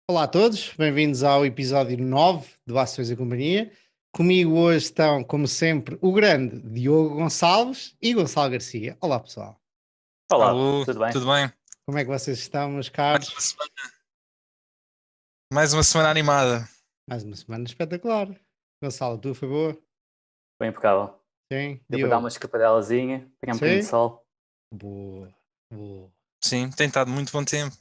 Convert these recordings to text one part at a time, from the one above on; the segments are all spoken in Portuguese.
Olá a todos, bem-vindos ao episódio 9 do Ações e Companhia. Comigo hoje estão, como sempre, o grande Diogo Gonçalves e Gonçalo Garcia. Olá pessoal, Olá, Alô, tudo bem? tudo bem? como é que vocês estão, meus Mais caros? uma semana, mais uma semana animada. Mais uma semana espetacular. Gonçalo, a tua foi boa? Bem impecável. Sim, Deu para dar Diogo? uma escapadelazinha, pegar um bocadinho de Sim? sol. Boa, boa. Sim, tem estado muito bom tempo.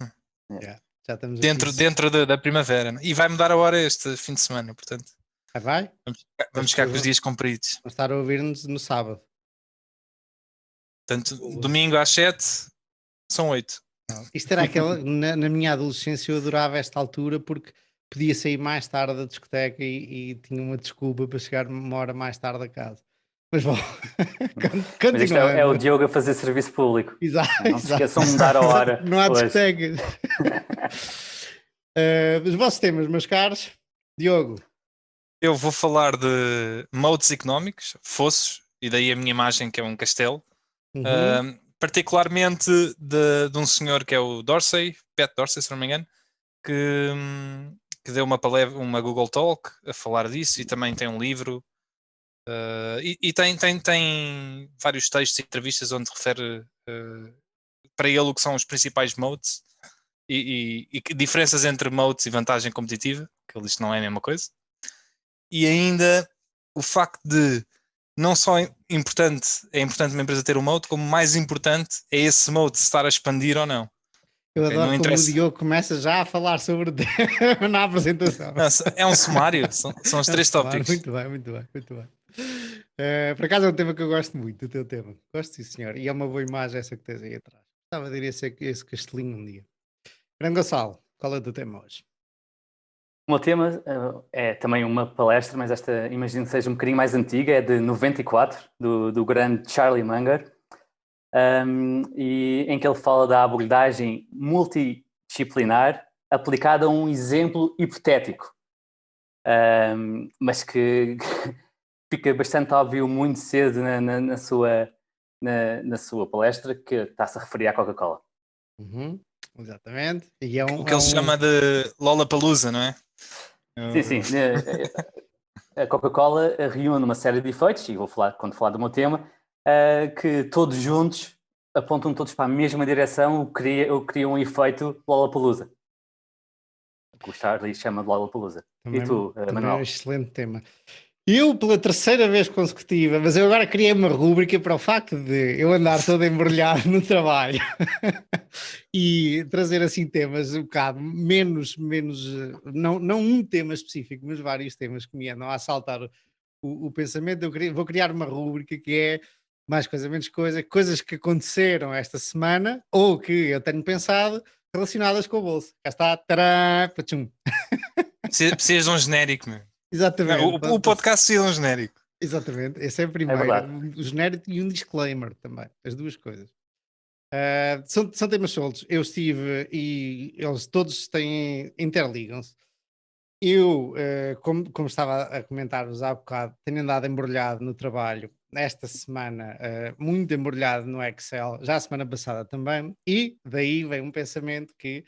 É. Yeah. Já estamos aqui. Dentro da primavera, né? E vai mudar a hora este fim de semana, portanto, Ah, vai? vamos As ficar pessoas com os dias compridos. vão estar a ouvir-nos no sábado. Portanto, Boa. domingo às 7 são 8. Isto era aquela, na minha adolescência eu adorava esta altura porque podia sair mais tarde da discoteca e tinha uma desculpa para chegar uma hora mais tarde a casa. Mas bom, Mas isto é o continuando. Diogo a fazer serviço público. Exato, Não se exato. esqueçam de mudar a hora Não há hoje. discotecas. Os vossos temas, meus caros. Diogo. Eu vou falar de modes económicos, fossos, e daí a minha imagem que é um castelo. Uhum. Particularmente de um senhor que é o Dorsey, Pat Dorsey, se não me engano, que deu uma Google Talk a falar disso e também tem um livro e tem vários textos e entrevistas onde refere para ele o que são os principais modes e que diferenças entre modes e vantagem competitiva, que ele diz que não é a mesma coisa. E ainda o facto de não só é importante uma empresa ter um moat, como mais importante é esse moat se estar a expandir ou não. Eu Okay? Não adoro como o interessa. Diogo começa já a falar sobre na apresentação. Não, é um sumário, são os É um três sumário. tópicos. Muito bem, muito bem, muito bem. Por acaso é um tema que eu gosto muito, o teu tema. Gosto, sim, senhor. E é uma boa imagem essa que tens aí atrás. Estava a ir esse castelinho um dia. Grande Gonçalo, qual é o teu tema hoje? O meu tema é também uma palestra, mas esta imagino que seja um bocadinho mais antiga, é de 94, do grande Charlie Munger, e em que ele fala da abordagem multidisciplinar aplicada a um exemplo hipotético, mas que fica bastante óbvio muito cedo na sua palestra que está-se a referir à Coca-Cola. Uhum, exatamente. E é O que ele chama de Lollapalooza, não é? Sim, sim. A Coca-Cola reúne uma série de efeitos, e quando falar do meu tema, que todos juntos apontam todos para a mesma direção, o que cria um efeito Lollapalooza, que o Charlie chama de Lollapalooza. E tu, também é um Manuel? excelente tema. Eu, pela terceira vez consecutiva, mas eu agora criei uma rúbrica para o facto de eu andar todo embrulhado no trabalho e trazer assim temas um bocado menos não um tema específico, mas vários temas que me andam a assaltar o pensamento. Vou criar uma rúbrica que é mais coisa, menos coisa, coisas que aconteceram esta semana ou que eu tenho pensado relacionadas com a bolsa. Cá está, tará, pachum. Precisas de um genérico, meu. Não, Exatamente. o podcast precisa de um genérico. Exatamente, esse é o É primeiro, verdade. o genérico e um disclaimer também, as duas coisas. São temas soltos, eu estive e eles todos têm, interligam-se. Eu, como estava a comentar-vos há bocado, tenho andado embrulhado no trabalho esta semana, muito embrulhado no Excel, já a semana passada também, e daí vem um pensamento que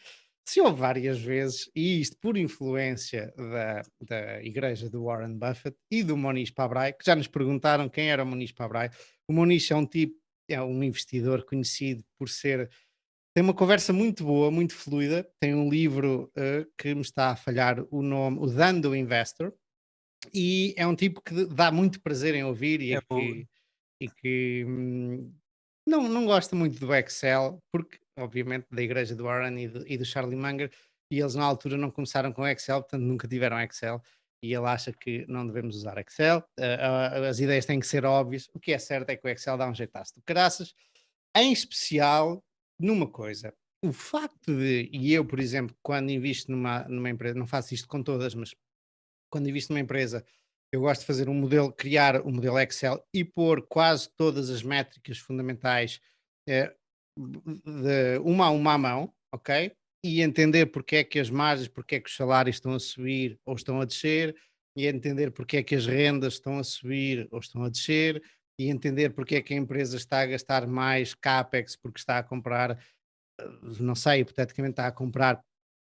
se houve várias vezes, e isto por influência da igreja do Warren Buffett e do Moniz Pabrai, que já nos perguntaram quem era o Moniz Pabrai. O Moniz é um tipo, é um investidor conhecido por ser, tem uma conversa muito boa, muito fluida. Tem um livro que me está a falhar o nome, o Dando Investor, e é um tipo que dá muito prazer em ouvir É o- e que não gosta muito do Excel, porque, obviamente, da igreja do Warren e do Charlie Munger, e eles na altura não começaram com Excel, portanto nunca tiveram Excel, e ele acha que não devemos usar Excel. As ideias têm que ser óbvias. O que é certo é que o Excel dá um jeitaço de caraças, em especial numa coisa. O facto de, e eu, por exemplo, quando invisto numa empresa, não faço isto com todas, mas quando invisto numa empresa, eu gosto de fazer um modelo, criar um modelo Excel e pôr quase todas as métricas fundamentais eh, de uma a uma à mão, ok? E entender porque é que as margens, porque é que os salários estão a subir ou estão a descer, e entender porque é que as rendas estão a subir ou estão a descer, e entender porque é que a empresa está a gastar mais CAPEX porque está a comprar, não sei, hipoteticamente está a comprar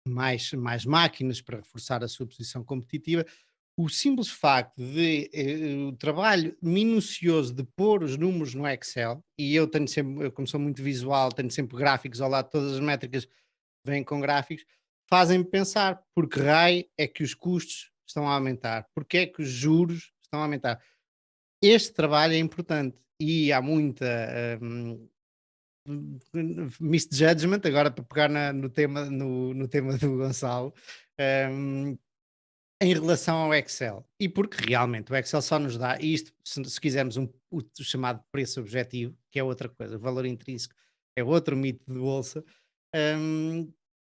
mais máquinas para reforçar a sua posição competitiva. O simples facto de o trabalho minucioso de pôr os números no Excel, e eu tenho sempre, eu como sou muito visual, tenho sempre gráficos ao lado, todas as métricas vêm com gráficos, fazem-me pensar por que raio é que os custos estão a aumentar, porque é que os juros estão a aumentar. Este trabalho é importante e há muita misjudgment, agora para pegar no tema do Gonçalo, hum, em relação ao Excel. E porque realmente o Excel só nos dá isto, se quisermos o chamado preço objetivo, que é outra coisa, o valor intrínseco é outro mito de bolsa. hum,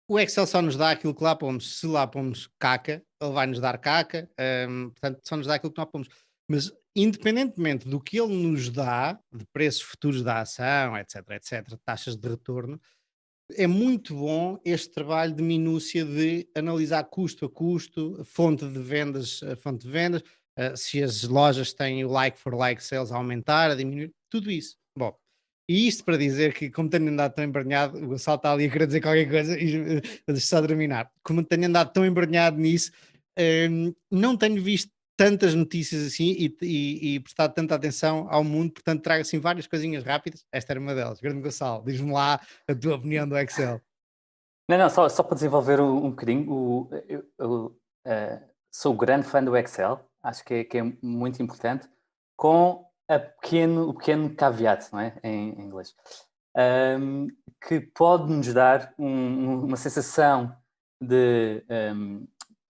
o Excel só nos dá aquilo que lá pomos. Se lá pomos caca, ele vai nos dar caca, portanto, só nos dá aquilo que nós pomos. Mas, independentemente do que ele nos dá, de preços futuros da ação, etc, etc, taxas de retorno, é muito bom este trabalho de minúcia de analisar custo a custo, fonte de vendas a fonte de vendas, se as lojas têm o like for like sales a aumentar, a diminuir, tudo isso. Bom, e isto para dizer que, como tenho andado tão embranhado, o Gonçalo está ali a querer dizer qualquer coisa, e deixa só terminar. Como tenho andado tão embranhado nisso, não tenho visto tantas notícias assim e prestado tanta atenção ao mundo, portanto trago assim várias coisinhas rápidas. Esta era uma delas. Grande Gonçalo, diz-me lá a tua opinião do Excel. Não, só para desenvolver um bocadinho, sou grande fã do Excel, acho que é muito importante, com o pequeno caveat, não é? Em inglês, que pode nos dar uma sensação de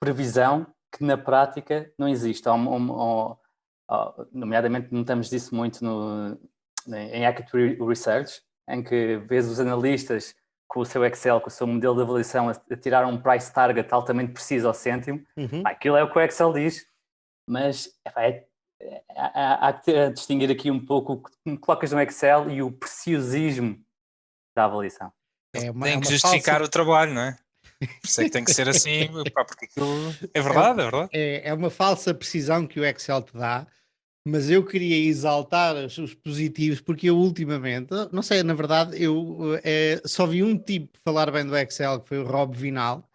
previsão que na prática não existe. Nomeadamente, notamos disso muito em Accurate Research, em que vês os analistas com o seu Excel, com o seu modelo de avaliação, a tirar um price target altamente preciso ao cêntimo. Aquilo é o que o Excel diz, mas há que distinguir aqui um pouco o que colocas no Excel e o preciosismo da avaliação. Tem que justificar o trabalho, não é? Por isso é que tem que ser assim, porque aquilo é verdade, é verdade. É uma falsa precisão que o Excel te dá, mas eu queria exaltar os positivos, porque eu ultimamente, não sei, na verdade, eu só vi um tipo falar bem do Excel, que foi o Rob Vinal,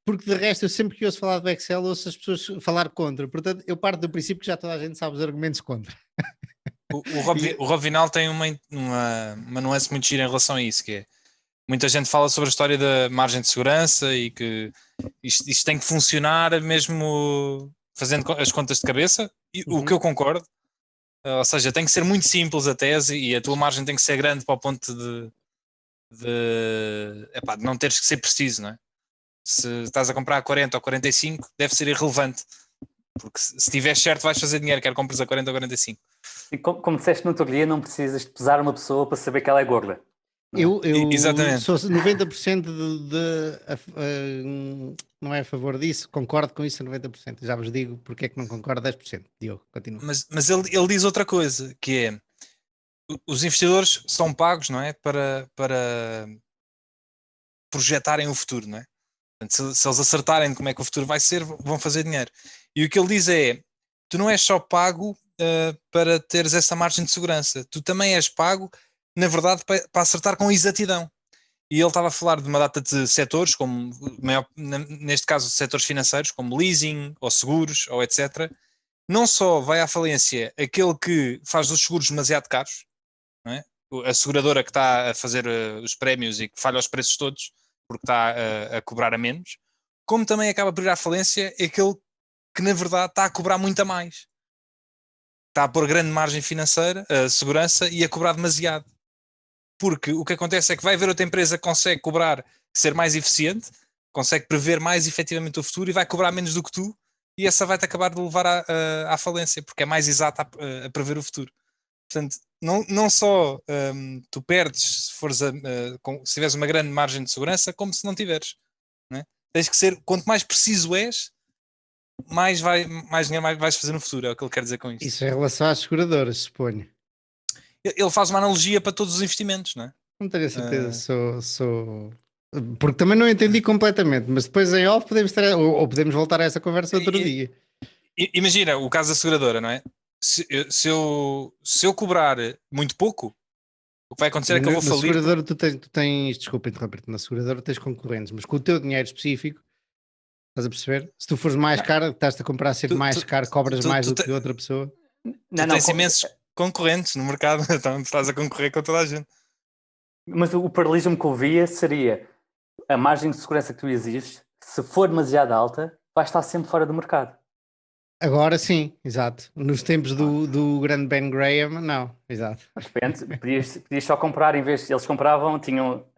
porque de resto eu sempre que ouço falar do Excel ouço as pessoas falar contra, portanto eu parto do princípio que já toda a gente sabe os argumentos contra. O Rob Vinal tem uma nuance muito gira em relação a isso, que é, muita gente fala sobre a história da margem de segurança e que isto tem que funcionar mesmo fazendo as contas de cabeça, e o que eu concordo, ou seja, tem que ser muito simples a tese e a tua margem tem que ser grande para o ponto de não teres que ser preciso, não é? Se estás a comprar a 40 ou 45, deve ser irrelevante, porque se estiveres certo vais fazer dinheiro, quer compres a 40 ou 45. E como disseste no outro dia, não precisas de pesar uma pessoa para saber que ela é gorda. Eu Exatamente. sou 90% não é a favor disso, concordo com isso a 90%. Já vos digo porque é que não concordo 10%. Diogo, continua. Mas ele diz outra coisa, que é, os investidores são pagos, não é, para projetarem o futuro, não é? Portanto, se eles acertarem como é que o futuro vai ser, vão fazer dinheiro. E o que ele diz é, tu não és só pago para teres essa margem de segurança, tu também és pago, na verdade, para acertar com exatidão. E ele estava a falar de uma data de setores, como neste caso setores financeiros, como leasing, ou seguros, ou etc. Não só vai à falência aquele que faz os seguros demasiado caros, não é? A seguradora que está a fazer os prémios e que falha os preços todos, porque está a cobrar a menos, como também acaba por ir à falência aquele que na verdade está a cobrar muito a mais. Está a pôr grande margem financeira, segurança, e a cobrar demasiado. Porque o que acontece é que vai haver outra empresa que consegue cobrar, ser mais eficiente, consegue prever mais efetivamente o futuro e vai cobrar menos do que tu, e essa vai-te acabar de levar à falência, porque é mais exata a prever o futuro. Portanto, não só tu perdes se tiveres uma grande margem de segurança, como se não tiveres. Não é? Tens que ser, quanto mais preciso és, mais dinheiro vais fazer no futuro, é o que ele quer dizer com isto. Isso em relação às seguradoras, suponho. Ele faz uma analogia para todos os investimentos, não é? Não tenho certeza, sou... Porque também não entendi completamente, mas depois em off podemos ter, ou podemos voltar a essa conversa outro dia. Imagina o caso da seguradora, não é? Se eu cobrar muito pouco, O que vai acontecer é que eu vou Na falir. seguradora tu tens, desculpa interromper-te, na seguradora tens concorrentes, mas com o teu dinheiro específico, estás a perceber? Se tu fores mais Não, caro, estás-te a comprar sempre Tu, mais tu, caro, cobras tu, mais tu, do te- que outra pessoa. não, tu não, tens imensos concorrentes no mercado, então tu estás a concorrer com toda a gente. mas o paralelismo que eu via seria a margem de segurança que tu exiges, se for demasiado alta, vai estar sempre fora do mercado. Agora sim, exato. Nos tempos Pronto. do grande Ben Graham, não, exato. De repente, podias só comprar, em vez de eles compravam, tinham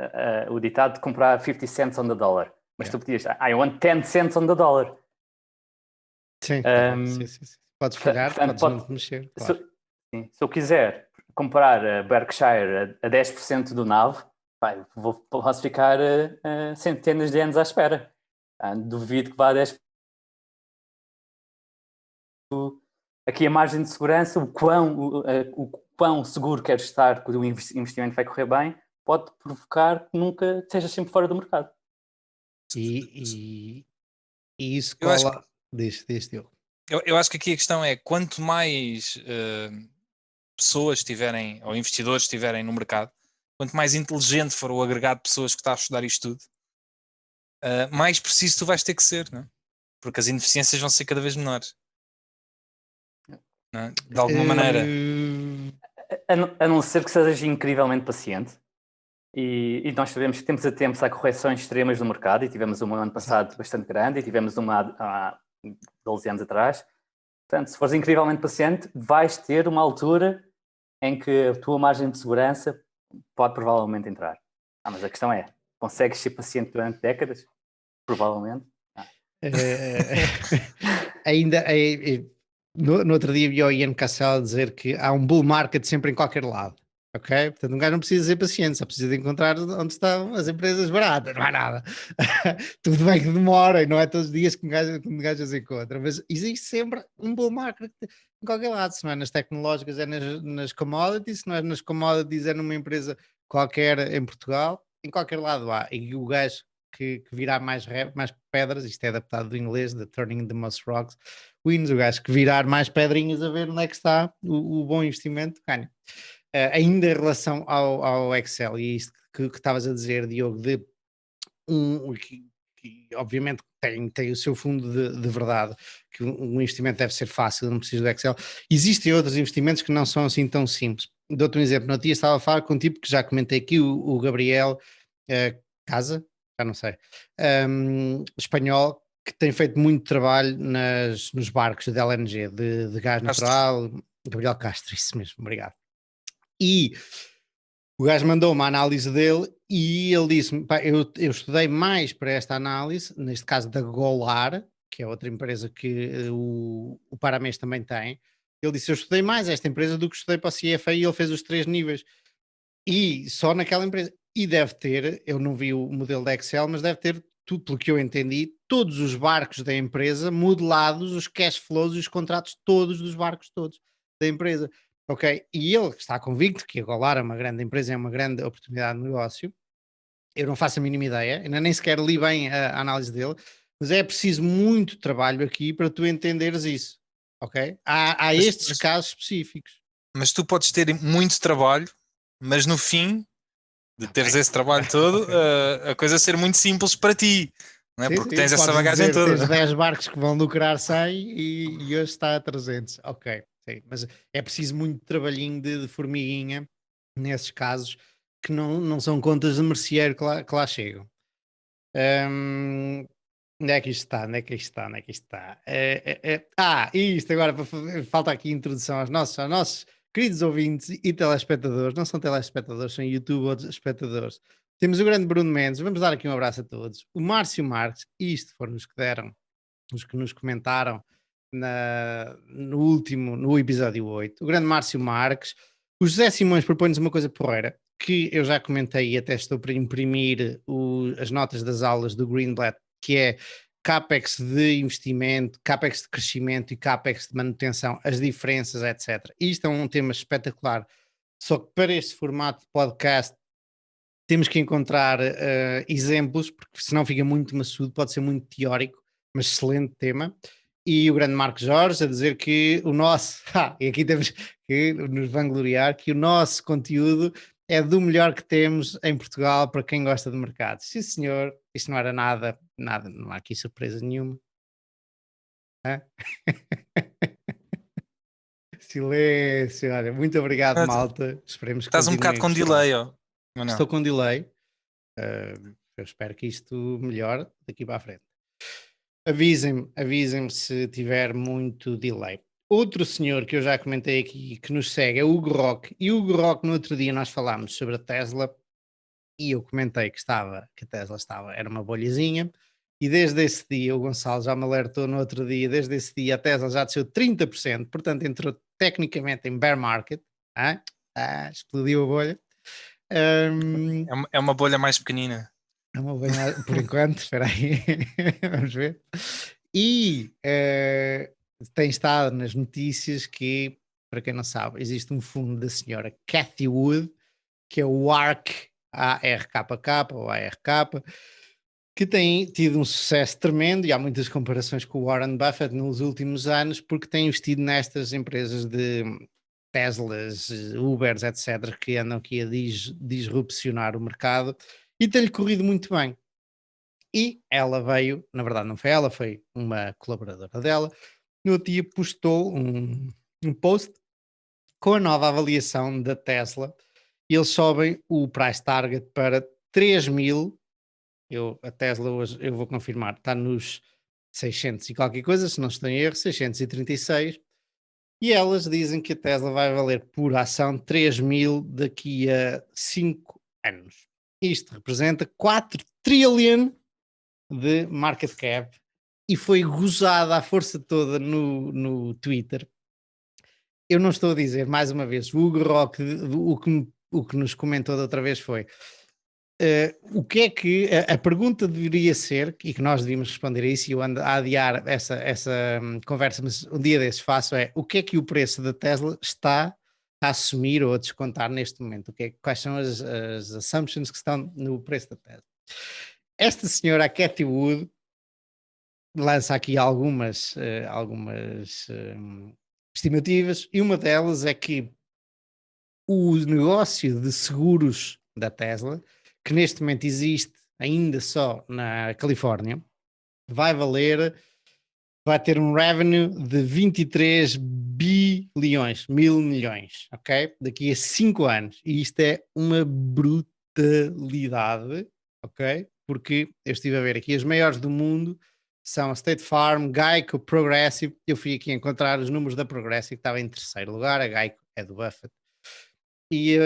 o ditado de comprar 50 cents on the dollar. Mas Yeah. tu podias, I want 10 cents on the dollar. Sim, tá, sim, Um, sim, sim. Podes falhar, portanto, podes não te mexer, se, claro. sim, se eu quiser comprar a Berkshire a 10% do NAV, posso ficar centenas de anos à espera. Duvido que vá a 10%. Aqui a margem de segurança, o quão seguro queres estar que o investimento vai correr bem, pode provocar que nunca estejas sempre fora do mercado. E isso Eu acho, cola. Diz, Diogo. eu acho que aqui a questão é quanto mais pessoas tiverem, ou investidores estiverem no mercado, quanto mais inteligente for o agregado de pessoas que está a estudar isto tudo, mais preciso tu vais ter que ser, não é? Porque as ineficiências vão ser cada vez menores. Não é? De alguma maneira. A não ser que sejas incrivelmente paciente. E nós sabemos que tempos a tempos há correções extremas no mercado, e tivemos uma no ano passado bastante grande, e tivemos uma há 12 anos atrás. Portanto, se fores incrivelmente paciente, vais ter uma altura em que a tua margem de segurança pode provavelmente entrar. Mas a questão é, consegues ser paciente durante décadas? Provavelmente. Ainda no outro dia vi o Ian Cassel dizer que há um bull market sempre em qualquer lado. Ok? Portanto, um gajo não precisa ser paciente, só precisa de encontrar onde estão as empresas baratas, não há nada. Tudo bem que demora e não é todos os dias que um gajo as encontra, mas existe sempre um bull market em qualquer lado. Se não é nas tecnológicas, é nas commodities, se não é nas commodities, é numa empresa qualquer em Portugal, em qualquer lado há. E o gajo que virar mais pedras, isto é adaptado do inglês, the turning the most rocks, wins, o gajo que virar mais pedrinhas a ver onde é que está o bom investimento, ganha. Ainda em relação ao Excel, e isto que estavas a dizer, Diogo, de que obviamente tem o seu fundo de verdade, que um investimento deve ser fácil, não precisa do Excel. Existem outros investimentos que não são assim tão simples. Dou-te um exemplo, no dia estava a falar com um tipo que já comentei aqui, o Gabriel Casa, já não sei, espanhol, que tem feito muito trabalho nos barcos de LNG, de gás natural. Gabriel Castro, isso mesmo, obrigado. E o gajo mandou uma análise dele e ele disse-me, eu estudei mais para esta análise, neste caso da Golar, que é outra empresa que o Paramês também tem. Ele disse, eu estudei mais esta empresa do que estudei para a CFA, e ele fez os 3 níveis. E só naquela empresa. E deve ter, eu não vi o modelo da Excel, mas deve ter, tudo pelo que eu entendi, todos os barcos da empresa modelados, os cash flows e os contratos todos dos barcos todos da empresa. Ok? E ele está convicto que a Golar é uma grande empresa, é uma grande oportunidade de negócio. Eu não faço a mínima ideia, ainda nem sequer li bem a análise dele, mas é preciso muito trabalho aqui para tu entenderes isso. Ok? Há estes casos específicos. Mas tu podes ter muito trabalho, mas no fim de teres esse trabalho todo, a coisa ser muito simples para ti, não é? Sim, Porque sim, tens essa podes bagagem dizer, toda. tens 10 barcos que vão lucrar 100 e hoje está a 300. Ok, sim, mas é preciso muito trabalhinho de formiguinha nesses casos, que não são contas de merceeiro que lá chegam. Onde é que isto está? Onde é que isto está? Onde é que isto está? Isto agora, falta aqui introdução aos nossos queridos ouvintes e telespectadores. Não são telespectadores, são YouTube ou espectadores. Temos o grande Bruno Mendes, vamos dar aqui um abraço a todos. O Márcio Marques, isto foram os que deram, os que nos comentaram no episódio 8. O grande Márcio Marques. O José Simões propõe-nos uma coisa porreira, que eu já comentei e até estou para imprimir as notas das aulas do Greenblatt, que é CAPEX de investimento, CAPEX de crescimento e CAPEX de manutenção, as diferenças, etc. Isto é um tema espetacular, só que para este formato de podcast temos que encontrar exemplos, porque senão fica muito maçudo, pode ser muito teórico, mas excelente tema. E o grande Marco Jorge a dizer que o nosso, e aqui temos que nos vangloriar, que o nosso conteúdo é do melhor que temos em Portugal para quem gosta de mercado. Sim, senhor, isto não era nada, não há aqui surpresa nenhuma. Hã? Silêncio, olha, muito obrigado, malta. Esperemos que Estás um continuem bocado a com gostar. delay, ó. Ou não? Estou com delay. Eu espero que isto melhore daqui para a frente. Avisem-me se tiver muito delay. Outro senhor que eu já comentei aqui que nos segue é o Hugo Rock. E o Hugo Rock, no outro dia, nós falámos sobre a Tesla e eu comentei que a Tesla era uma bolhazinha. E desde esse dia, o Gonçalo já me alertou no outro dia, desde esse dia a Tesla já desceu 30%, portanto entrou tecnicamente em bear market. Explodiu a bolha. É uma bolha mais pequenina. É uma bolha, por enquanto, espera aí, vamos ver. E tem estado nas notícias que, para quem não sabe, existe um fundo da senhora Cathy Wood, que é o ARK, ARKK, ou ARK, que tem tido um sucesso tremendo e há muitas comparações com o Warren Buffett nos últimos anos, porque tem investido nestas empresas de Teslas, Ubers, etc., que andam aqui a disrupcionar o mercado e tem-lhe corrido muito bem. E ela veio, na verdade não foi ela, foi uma colaboradora dela, no outro dia postou um post com a nova avaliação da Tesla e eles sobem o price target para 3.000. A Tesla hoje, eu vou confirmar, está nos 600 e qualquer coisa, se não estou em erro, 636. E elas dizem que a Tesla vai valer por ação 3.000 daqui a 5 anos. Isto representa 4 trillion de market cap e foi gozada à força toda no Twitter. Eu não estou a dizer, mais uma vez, o Hugo Rock, o que nos comentou da outra vez foi o que é que a pergunta deveria ser, e que nós devíamos responder a isso, e eu ando a adiar essa conversa, mas um dia desses faço, é o que é que o preço da Tesla está a assumir ou a descontar neste momento? Quais são as assumptions que estão no preço da Tesla? Esta senhora, a Cathy Wood, lança aqui algumas estimativas, e uma delas é que o negócio de seguros da Tesla, que neste momento existe ainda só na Califórnia, vai ter um revenue de 23 bilhões, mil milhões, ok? Daqui a 5 anos. E isto é uma brutalidade, ok? Porque eu estive a ver aqui, as maiores do mundo são a State Farm, Geico, Progressive. Eu fui aqui encontrar os números da Progressive, que estava em terceiro lugar, a Geico é do Buffett. E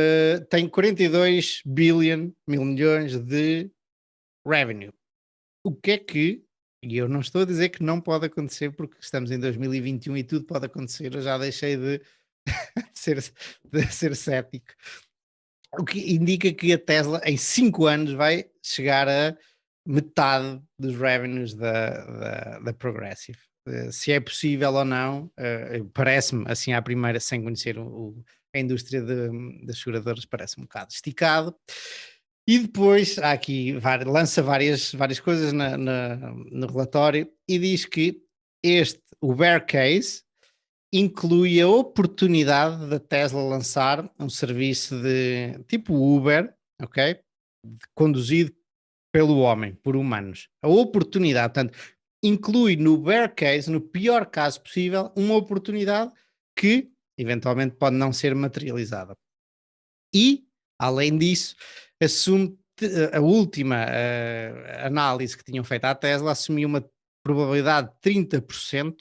tem 42 billion, mil milhões de revenue. O que é que, e eu não estou a dizer que não pode acontecer, porque estamos em 2021 e tudo pode acontecer, eu já deixei de ser cético. O que indica que a Tesla em 5 anos vai chegar a metade dos revenues da Progressive. Se é possível ou não, parece-me, assim à primeira, sem conhecer a indústria das seguradoras, parece um bocado esticado. E depois há aqui, lança várias coisas no relatório e diz que o bear case, inclui a oportunidade da Tesla lançar um serviço de tipo Uber, ok? Conduzido pelo homem, por humanos. A oportunidade, portanto, inclui no bear case, no pior caso possível, uma oportunidade que eventualmente pode não ser materializada. E, além disso, assume a última análise que tinham feito à Tesla, assumiu uma probabilidade de 30%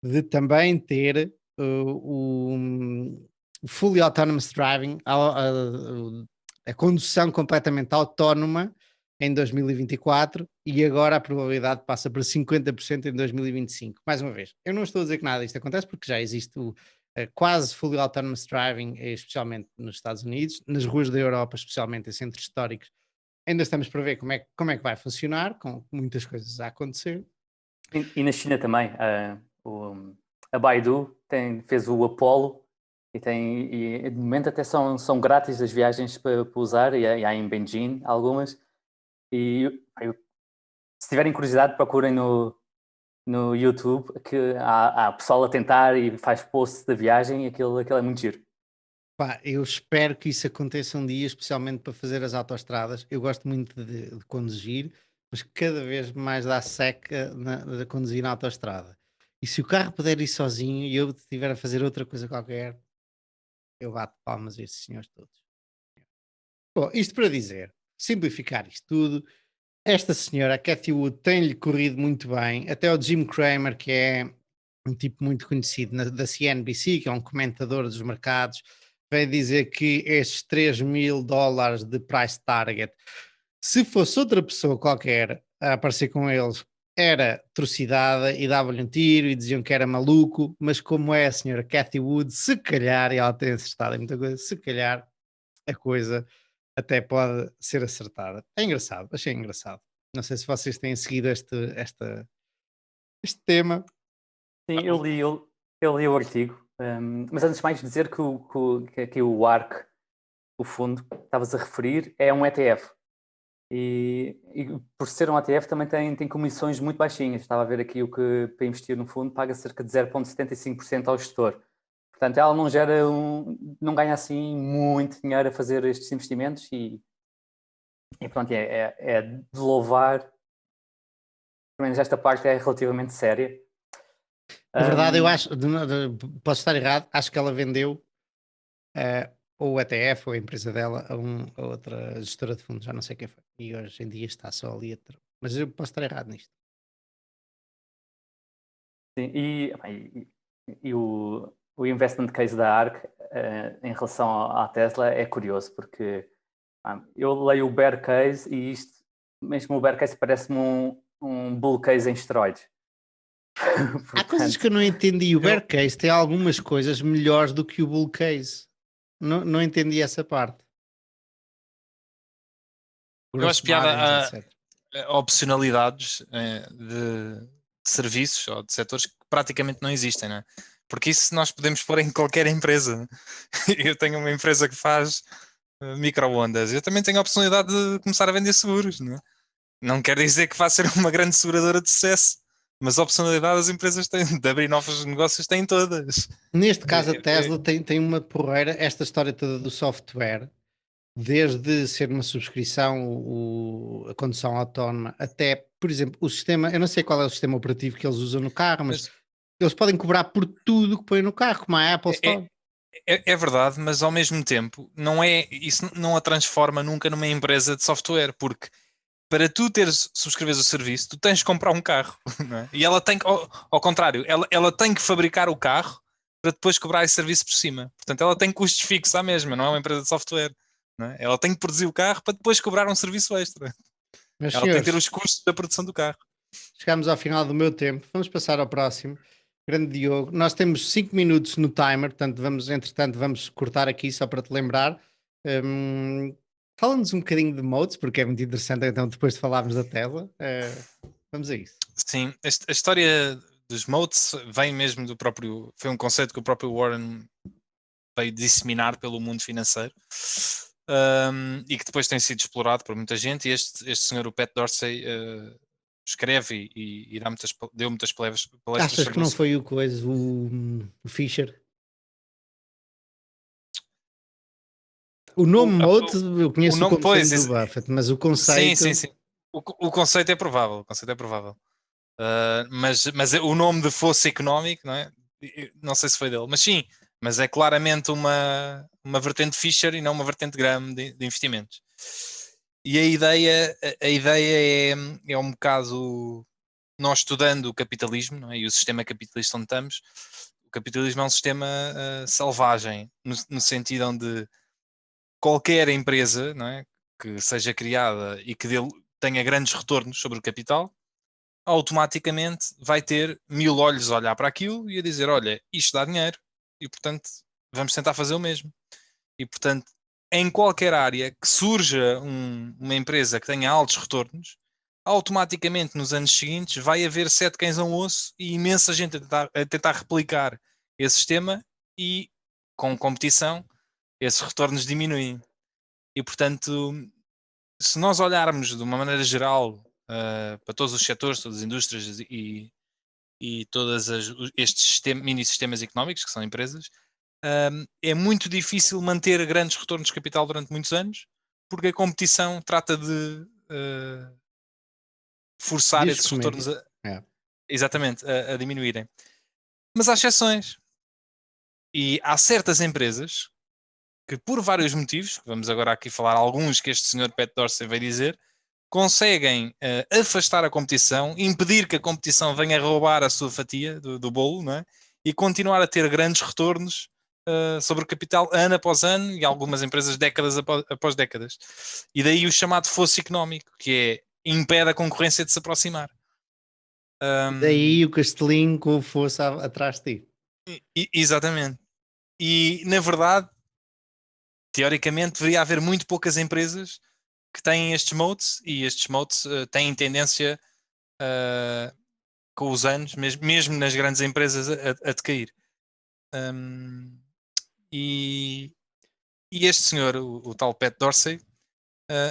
de também ter o fully autonomous driving, a condução completamente autónoma em 2024 e agora a probabilidade passa para 50% em 2025. Mais uma vez, eu não estou a dizer que nada disto acontece porque já existe o quase fully autonomous driving, especialmente nos Estados Unidos, nas ruas da Europa, especialmente em centros históricos. Ainda estamos para ver como é que vai funcionar, com muitas coisas a acontecer. E na China também, a Baidu fez o Apollo e de momento até são grátis as viagens para usar, e há em Beijing algumas. E se tiverem curiosidade, procurem no YouTube, que há pessoal a tentar e faz posts da viagem, e aquilo é muito giro. Pá, eu espero que isso aconteça um dia, especialmente para fazer as autoestradas. Eu gosto muito de conduzir, mas cada vez mais dá seca de conduzir na autoestrada. E se o carro puder ir sozinho e eu estiver a fazer outra coisa qualquer, eu bato palmas a esses senhores todos. Bom, isto para dizer, simplificar isto tudo, esta senhora, a Cathy Wood, tem-lhe corrido muito bem. Até o Jim Cramer, que é um tipo muito conhecido da CNBC, que é um comentador dos mercados, veio dizer que estes $3.000 de price target, se fosse outra pessoa qualquer a aparecer com eles, era atrocidade e dava-lhe um tiro e diziam que era maluco, mas como é a senhora Cathy Wood, se calhar, e ela tem acertado em muita coisa, se calhar a coisa até pode ser acertada. É engraçado, achei engraçado. Não sei se vocês têm seguido este tema. Sim, eu li o artigo, mas antes de mais dizer que aqui o ARC, o fundo que estavas a referir, é um ETF. E por ser um ETF também tem comissões muito baixinhas. Estava a ver aqui o que para investir no fundo paga cerca de 0,75% ao gestor. Portanto, ela não ganha assim muito dinheiro a fazer estes investimentos e pronto, é de louvar. Pelo menos esta parte é relativamente séria. Na verdade, eu acho, posso estar errado, acho que ela vendeu ou o ETF ou a empresa dela a outra gestora de fundos, já não sei quem foi. E hoje em dia está só ali mas eu posso estar errado nisto. Sim, e o investment case da ARK em relação à Tesla é curioso, porque eu leio o bear case e isto, mesmo o bear case parece-me um bull case em esteroides. Há coisas que eu não entendi. O bear case tem algumas coisas melhores do que o bull case. Não entendi essa parte. Eu acho Gross piada margins, etc. a opcionalidades de serviços ou de setores que praticamente não existem, né? Porque isso nós podemos pôr em qualquer empresa. Eu tenho uma empresa que faz micro-ondas. Eu também tenho a oportunidade de começar a vender seguros, né? Não quer dizer que vá ser uma grande seguradora de sucesso, mas a opcionalidade as empresas têm de abrir novos negócios, têm todas. Neste caso, a Tesla tem uma porreira. Esta história toda do software, desde ser uma subscrição, a condução autónoma, até, por exemplo, o sistema. Eu não sei qual é o sistema operativo que eles usam no carro, mas eles podem cobrar por tudo que põem no carro, como a Apple Store. É verdade, mas ao mesmo tempo isso não a transforma nunca numa empresa de software, porque para tu subscreveres o serviço, tu tens de comprar um carro, não é? E ela tem que, ao contrário, ela tem que fabricar o carro para depois cobrar esse serviço por cima. Portanto, ela tem custos fixos à mesma, não é uma empresa de software, não é? Ela tem que produzir o carro para depois cobrar um serviço extra. Meus Ela tem que ter senhores, os custos da produção do carro. chegamos ao final do meu tempo. Vamos passar ao próximo. Grande Diogo. Nós temos 5 minutos no timer, portanto, entretanto, vamos cortar aqui só para te lembrar. Fala-nos um bocadinho de modes, porque é muito interessante, então, depois de falarmos da Tesla. Vamos a isso. Sim, a história dos moats vem mesmo do próprio. Foi um conceito que o próprio Warren veio disseminar pelo mundo financeiro e que depois tem sido explorado por muita gente. E este senhor, o Pat Dorsey, escreve e deu muitas palestras. Achas que não foi o coisa, o Fisher? O nome Mode, eu conheço o conceito do Buffett, mas o conceito... Sim. O conceito é provável. Mas o nome de fosse económico, não é? Não sei se foi dele, mas sim, mas é claramente uma vertente Fisher e não uma vertente Graham de investimentos. E a ideia é um bocado nós estudando o capitalismo, não é? E o sistema capitalista onde estamos. O capitalismo é um sistema selvagem, no sentido onde qualquer empresa, não é, que seja criada e que tenha grandes retornos sobre o capital, automaticamente vai ter 1000 olhos a olhar para aquilo e a dizer, olha, isto dá dinheiro e, portanto, vamos tentar fazer o mesmo. E, portanto, em qualquer área que surja uma empresa que tenha altos retornos, automaticamente nos anos seguintes vai haver 7 cães a um osso e imensa gente a tentar replicar esse sistema e, com competição, esses retornos diminuem. E, portanto, se nós olharmos de uma maneira geral para todos os setores, todas as indústrias e todas estes mini sistemas económicos, que são empresas, é muito difícil manter grandes retornos de capital durante muitos anos, porque a competição trata de forçar Diz esses como é que retornos é. exatamente, a diminuírem. Mas há exceções. E há certas empresas que, por vários motivos, vamos agora aqui falar alguns que este senhor Pat Dorsey vai dizer, conseguem afastar a competição, impedir que a competição venha roubar a sua fatia do bolo, não é? E continuar a ter grandes retornos sobre o capital ano após ano e algumas empresas décadas após décadas. E daí o chamado fosso económico, que é impede a concorrência de se aproximar. Daí o castelinho com força atrás de ti. Exatamente. E, na verdade, teoricamente, deveria haver muito poucas empresas que têm estes moats, e estes moats têm tendência com os anos, mesmo nas grandes empresas, a decair. E este senhor, o tal Pat Dorsey,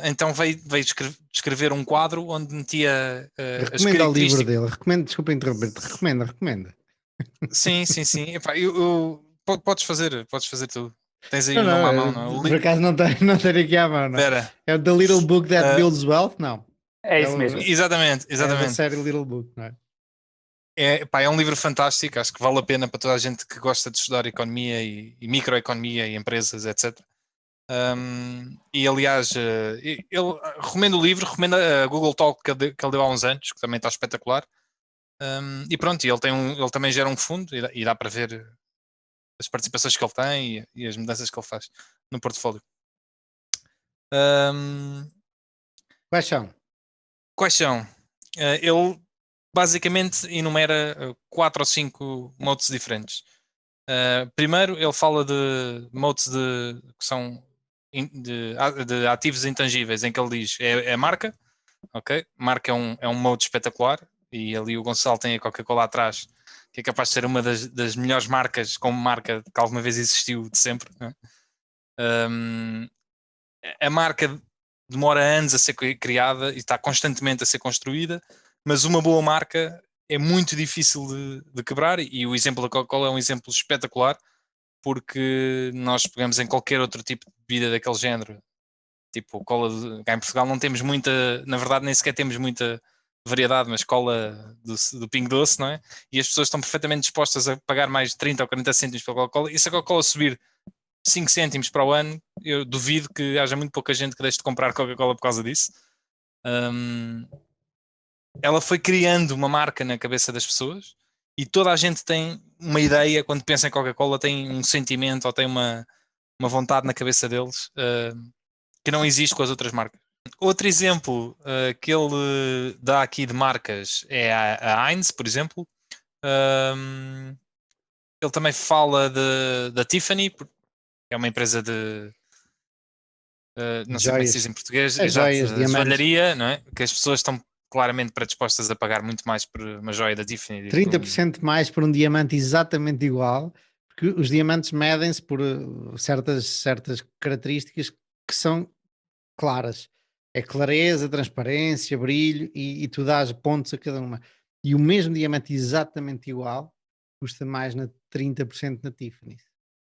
então veio descrever um quadro onde metia as Recomenda o livro características. dele. Recomenda, desculpa interromper-te. Recomenda. Sim. Epá, podes fazer tu. Tens aí Não, o nome à mão, não, não é? por acaso não tenho, não tenho aqui à mão, não. Espera. É o The Little Book That Uh, Builds Wealth? Não. É É, isso mesmo. Exatamente. é da série Little Book, não é? É um livro fantástico, acho que vale a pena para toda a gente que gosta de estudar economia e microeconomia e empresas, etc. E aliás, eu recomendo o livro, recomendo a Google Talk que ele deu há uns anos, que também está espetacular. E pronto, ele também gera um fundo e dá para ver as participações que ele tem e as mudanças que ele faz no portfólio. Quais são? Quais são? Ele basicamente enumera 4 ou 5 modes diferentes. Primeiro, ele fala de modes que são de ativos intangíveis, em que ele diz é a marca, ok? Marca é um mode espetacular, e ali o Gonçalo tem a Coca-Cola atrás, que é capaz de ser uma das melhores marcas como marca que alguma vez existiu de sempre. Né? A marca demora anos a ser criada e está constantemente a ser construída, mas uma boa marca é muito difícil de quebrar, e o exemplo da Coca-Cola é um exemplo espetacular, porque nós pegamos em qualquer outro tipo de bebida daquele género, tipo cola cá em Portugal não temos muita, na verdade nem sequer temos muita variedade, mas cola do Pingo Doce, não é? E as pessoas estão perfeitamente dispostas a pagar mais de 30 ou 40 cêntimos pela Coca-Cola, e se a Coca-Cola subir 5 cêntimos para o ano, eu duvido que haja muito pouca gente que deixe de comprar Coca-Cola por causa disso. Ela foi criando uma marca na cabeça das pessoas, e toda a gente tem uma ideia, quando pensa em Coca-Cola, tem um sentimento ou tem uma vontade na cabeça deles que não existe com as outras marcas. Outro exemplo que ele dá aqui de marcas é a Heinz, por exemplo. Ele também fala da Tiffany, que é uma empresa de não sei como é que se diz Joias. em português, As exato, joias, diamantes. joalharia, não é? Que as pessoas estão claramente predispostas a pagar muito mais por uma joia da Tiffany. 30% mais por um diamante exatamente igual, porque os diamantes medem-se por certas características que são claras. É clareza, transparência, brilho, e tu dás pontos a cada uma. E o mesmo diamante exatamente igual custa mais na 30% na Tiffany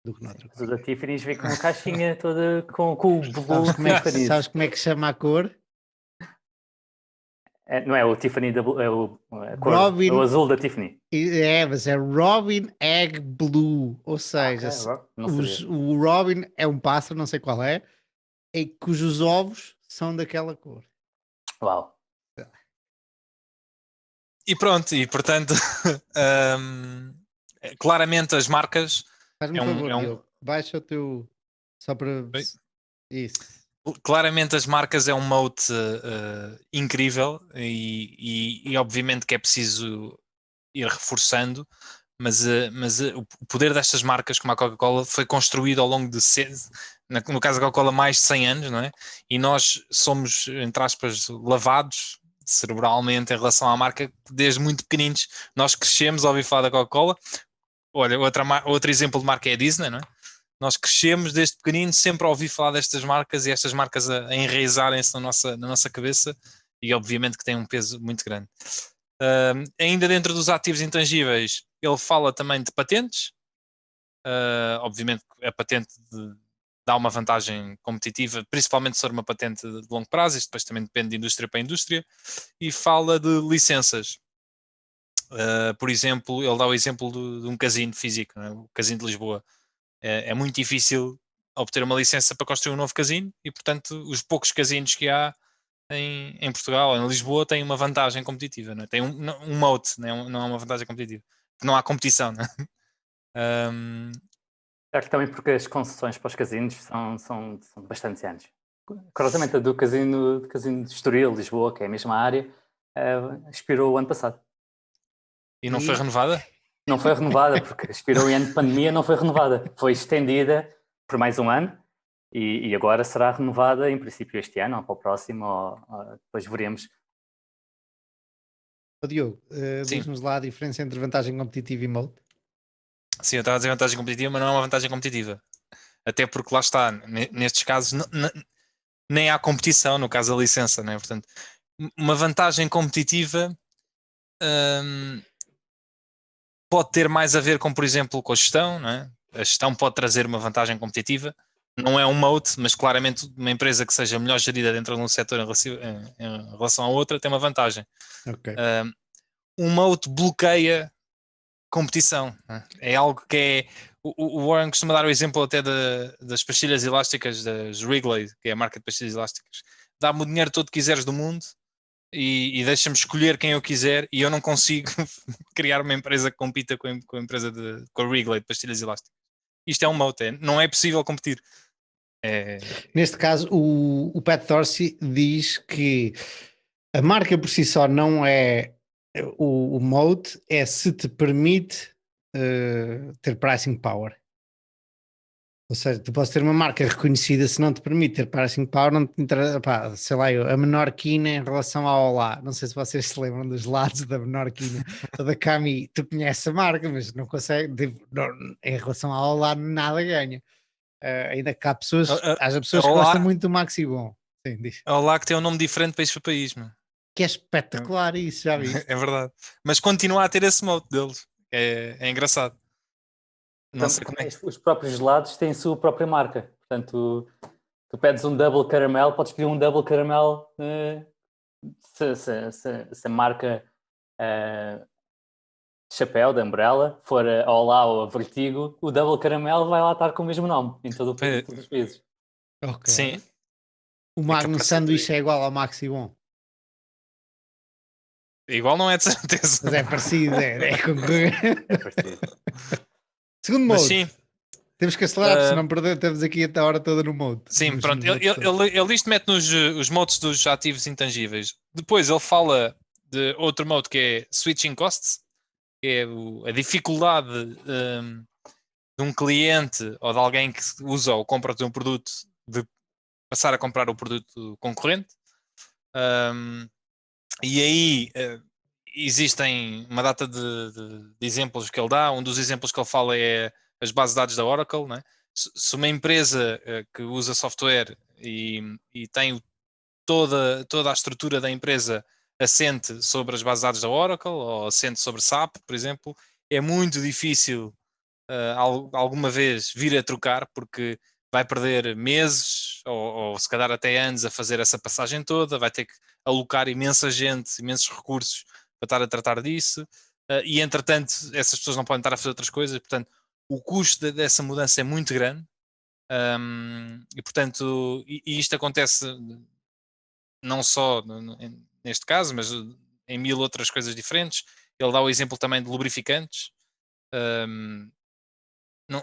do que noutra Mas o coisa. da Tiffany's vem com uma caixinha toda com o Blue Sabes Tiffany's. como é que chama a cor? Não é o Tiffany, é a cor, é o Robin, azul da Tiffany. mas é Robin Egg Blue, ou seja, Ok, não sabia. o Robin é um pássaro, não sei qual é, cujos ovos são daquela cor. Uau. E pronto, e portanto, claramente as marcas Faz-me é um um, favor, é um, Diogo, baixa o teu, só para isso. claramente as marcas é um mote incrível, e obviamente que é preciso ir reforçando, mas o poder destas marcas como a Coca-Cola foi construído ao longo de no caso da Coca-Cola, mais de 100 anos, não é? E nós somos, entre aspas, lavados cerebralmente em relação à marca desde muito pequeninos. Nós crescemos a ouvir falar da Coca-Cola. Olha, outro exemplo de marca é a Disney, não é? Nós crescemos desde pequenino sempre a ouvir falar destas marcas, e estas marcas a enraizarem-se na nossa cabeça, e obviamente que têm um peso muito grande. Ainda dentro dos ativos intangíveis, ele fala também de patentes, Obviamente a patente dá uma vantagem competitiva, principalmente se for uma patente de longo prazo, isto depois também depende de indústria para indústria, e fala de licenças. Por exemplo, ele dá o exemplo de um casino físico, não é? O Casino de Lisboa. É muito difícil obter uma licença para construir um novo casino e, portanto, os poucos casinos que há em Portugal, em Lisboa, têm uma vantagem competitiva, não é? Tem um moat, não é uma vantagem competitiva. Não há competição, não é? Claro que também porque as concessões para os casinos são bastante anos. Curiosamente, a do casino de Estoril, Lisboa, que é a mesma área, expirou o ano passado. E não foi renovada? Não foi renovada, porque expirou em ano de pandemia, não foi renovada. Foi estendida por mais um ano e agora será renovada, em princípio, este ano, ou para o próximo, ou depois veremos. Diogo, Sim. diz-nos lá a diferença entre vantagem competitiva e moat. Sim, eu estava a dizer vantagem competitiva, mas não é uma vantagem competitiva. Até porque lá está, nestes casos, nem há competição, no caso da licença, né? Portanto, uma vantagem competitiva pode ter mais a ver com, por exemplo, com a gestão, não é? A gestão pode trazer uma vantagem competitiva. Não é um moat, mas claramente uma empresa que seja melhor gerida dentro de um setor em relação à outra tem uma vantagem. Ok. Um moat bloqueia competição. É algo que é. O Warren costuma dar o exemplo até das pastilhas elásticas das Wrigley, que é a marca de pastilhas elásticas. Dá-me o dinheiro todo que quiseres do mundo e deixa-me escolher quem eu quiser e eu não consigo criar uma empresa que compita com a empresa com a Wrigley de pastilhas elásticas. Isto é um moat, não é possível competir. Neste caso, o Pat Dorsey diz que a marca por si só não é o moat, é se te permite ter pricing power. Ou seja, tu podes ter uma marca reconhecida, se não te permite ter pricing power, não te interessa, pá, sei lá, a Menorquina em relação ao Olá. Não sei se vocês se lembram dos lados da Menorquina ou da Cami. Tu conheces a marca, mas não consegue, em relação ao Olá, nada ganha. Ainda que há pessoas, haja pessoas que gostam muito do Maxi Bom. Sim, diz. É o lá que tem um nome diferente país para país, mano. Que é espetacular isso, já viste? É verdade. Mas continua a ter esse mote deles. É engraçado. Não sei como é. Os próprios gelados têm a sua própria marca. Portanto, tu pedes um double caramel, podes pedir um double caramel se a marca chapéu da Umbrella for a Olá ou a Vertigo, o double caramel vai lá estar com o mesmo nome em todos os países. Ok. Sim. O Magnum Sanduíche é igual ao Maxi Bom. Igual não é de certeza. Mas é parecido, é concorrente. É parecido. Segundo Mas mode. sim. Temos que acelerar, porque senão estamos aqui a hora toda no mode. Sim, pronto. Ele isto mete os modes dos ativos intangíveis. Depois ele fala de outro mode que é switching costs, que é a dificuldade de um cliente ou de alguém que usa ou compra de um produto de passar a comprar o produto concorrente. E aí existem uma data de exemplos que ele dá. Um dos exemplos que ele fala é as bases de dados da Oracle, né? Se uma empresa que usa software e tem toda a estrutura da empresa assente sobre as bases de dados da Oracle ou assente sobre SAP, por exemplo, é muito difícil alguma vez vir a trocar, porque vai perder meses ou se calhar até anos a fazer essa passagem toda, vai ter que alocar imensa gente, imensos recursos para estar a tratar disso, e entretanto essas pessoas não podem estar a fazer outras coisas, portanto o custo dessa mudança é muito grande, e portanto isto acontece não só neste caso, mas em mil outras coisas diferentes. Ele dá o exemplo também de lubrificantes.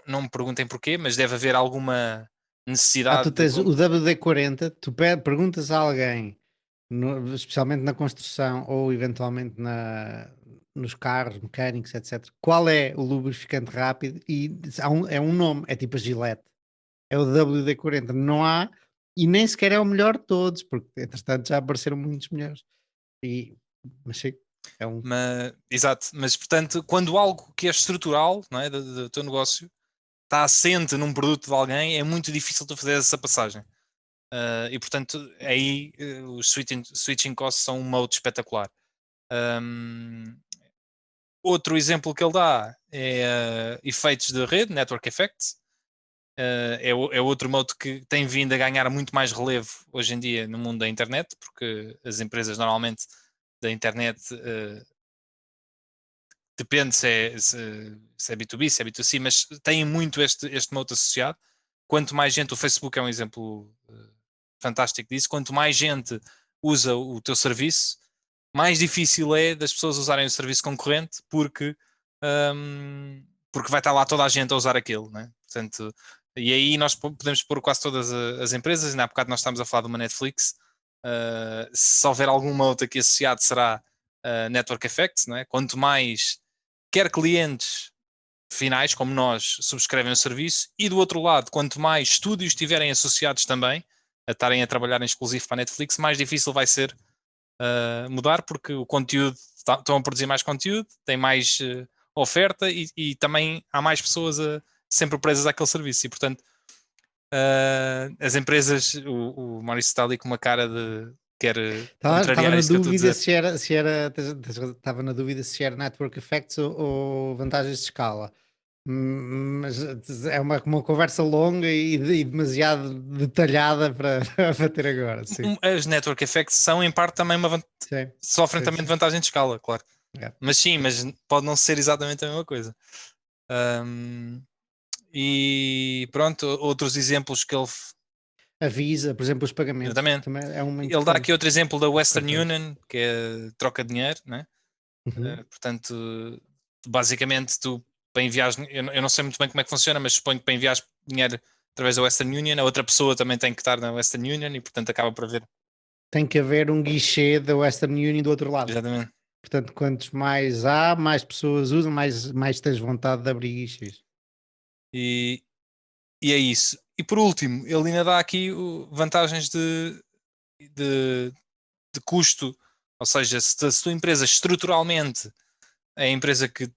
Não me perguntem porquê, mas deve haver alguma necessidade. Tu tens o WD-40, tu perguntas a alguém, especialmente na construção ou eventualmente nos carros, mecânicos, etc. Qual é o lubrificante rápido? E é um nome, é tipo a Gillette. É o WD-40. Não há, e nem sequer é o melhor de todos, porque entretanto já apareceram muitos melhores. Mas sim, é um. Exato, mas portanto, quando algo que é estrutural, não é, do teu negócio está assente num produto de alguém, é muito difícil tu fazer essa passagem. E portanto, aí os switching costs são um modo espetacular. Outro exemplo que ele dá é efeitos de rede, network effects. É outro modo que tem vindo a ganhar muito mais relevo hoje em dia no mundo da internet, porque as empresas normalmente da internet depende se é B2B, se é B2C, mas têm muito este modo associado. Quanto mais gente, o Facebook é um exemplo fantástico disso, quanto mais gente usa o teu serviço, mais difícil é das pessoas usarem o serviço concorrente, porque vai estar lá toda a gente a usar aquilo, né? Portanto, e aí nós podemos pôr quase todas as empresas, ainda há bocado nós estamos a falar de uma Netflix, se houver alguma outra aqui associado será Network Effects, não é? Quanto mais quer clientes finais, como nós, subscrevem o serviço, e do outro lado, quanto mais estúdios estiverem associados também, a estarem a trabalhar em exclusivo para a Netflix, mais difícil vai ser mudar, porque o conteúdo, estão a produzir mais conteúdo, tem mais oferta e também há mais pessoas sempre presas àquele serviço, e portanto as empresas, o Maurício está ali com uma cara de quer contrariar Estava na isso que eu estou a dúvida dizer. estava na dúvida se era network effects ou vantagens de escala. Mas é uma conversa longa e demasiado detalhada para, para ter agora, sim. As network effects são em parte também Sim, sofrem sim, também de sim. vantagem de escala, claro. É. Mas sim, mas pode não ser exatamente a mesma coisa. E pronto, outros exemplos que ele Avisa, por exemplo, os pagamentos. exatamente. Também é uma Ele dá aqui importante. outro exemplo da Western Importante. Union, que é troca de dinheiro, né? Uhum. Portanto, basicamente tu para enviar, eu não sei muito bem como é que funciona, mas suponho que para enviar dinheiro através da Western Union, a outra pessoa também tem que estar na Western Union e portanto acaba por haver. Tem que haver um guichê da Western Union do outro lado. Exatamente. Portanto, quantos mais há, mais pessoas usam, mais tens vontade de abrir guichês. E é isso. E por último, ele ainda dá aqui vantagens de, de custo, ou seja, se a tua empresa estruturalmente é a empresa que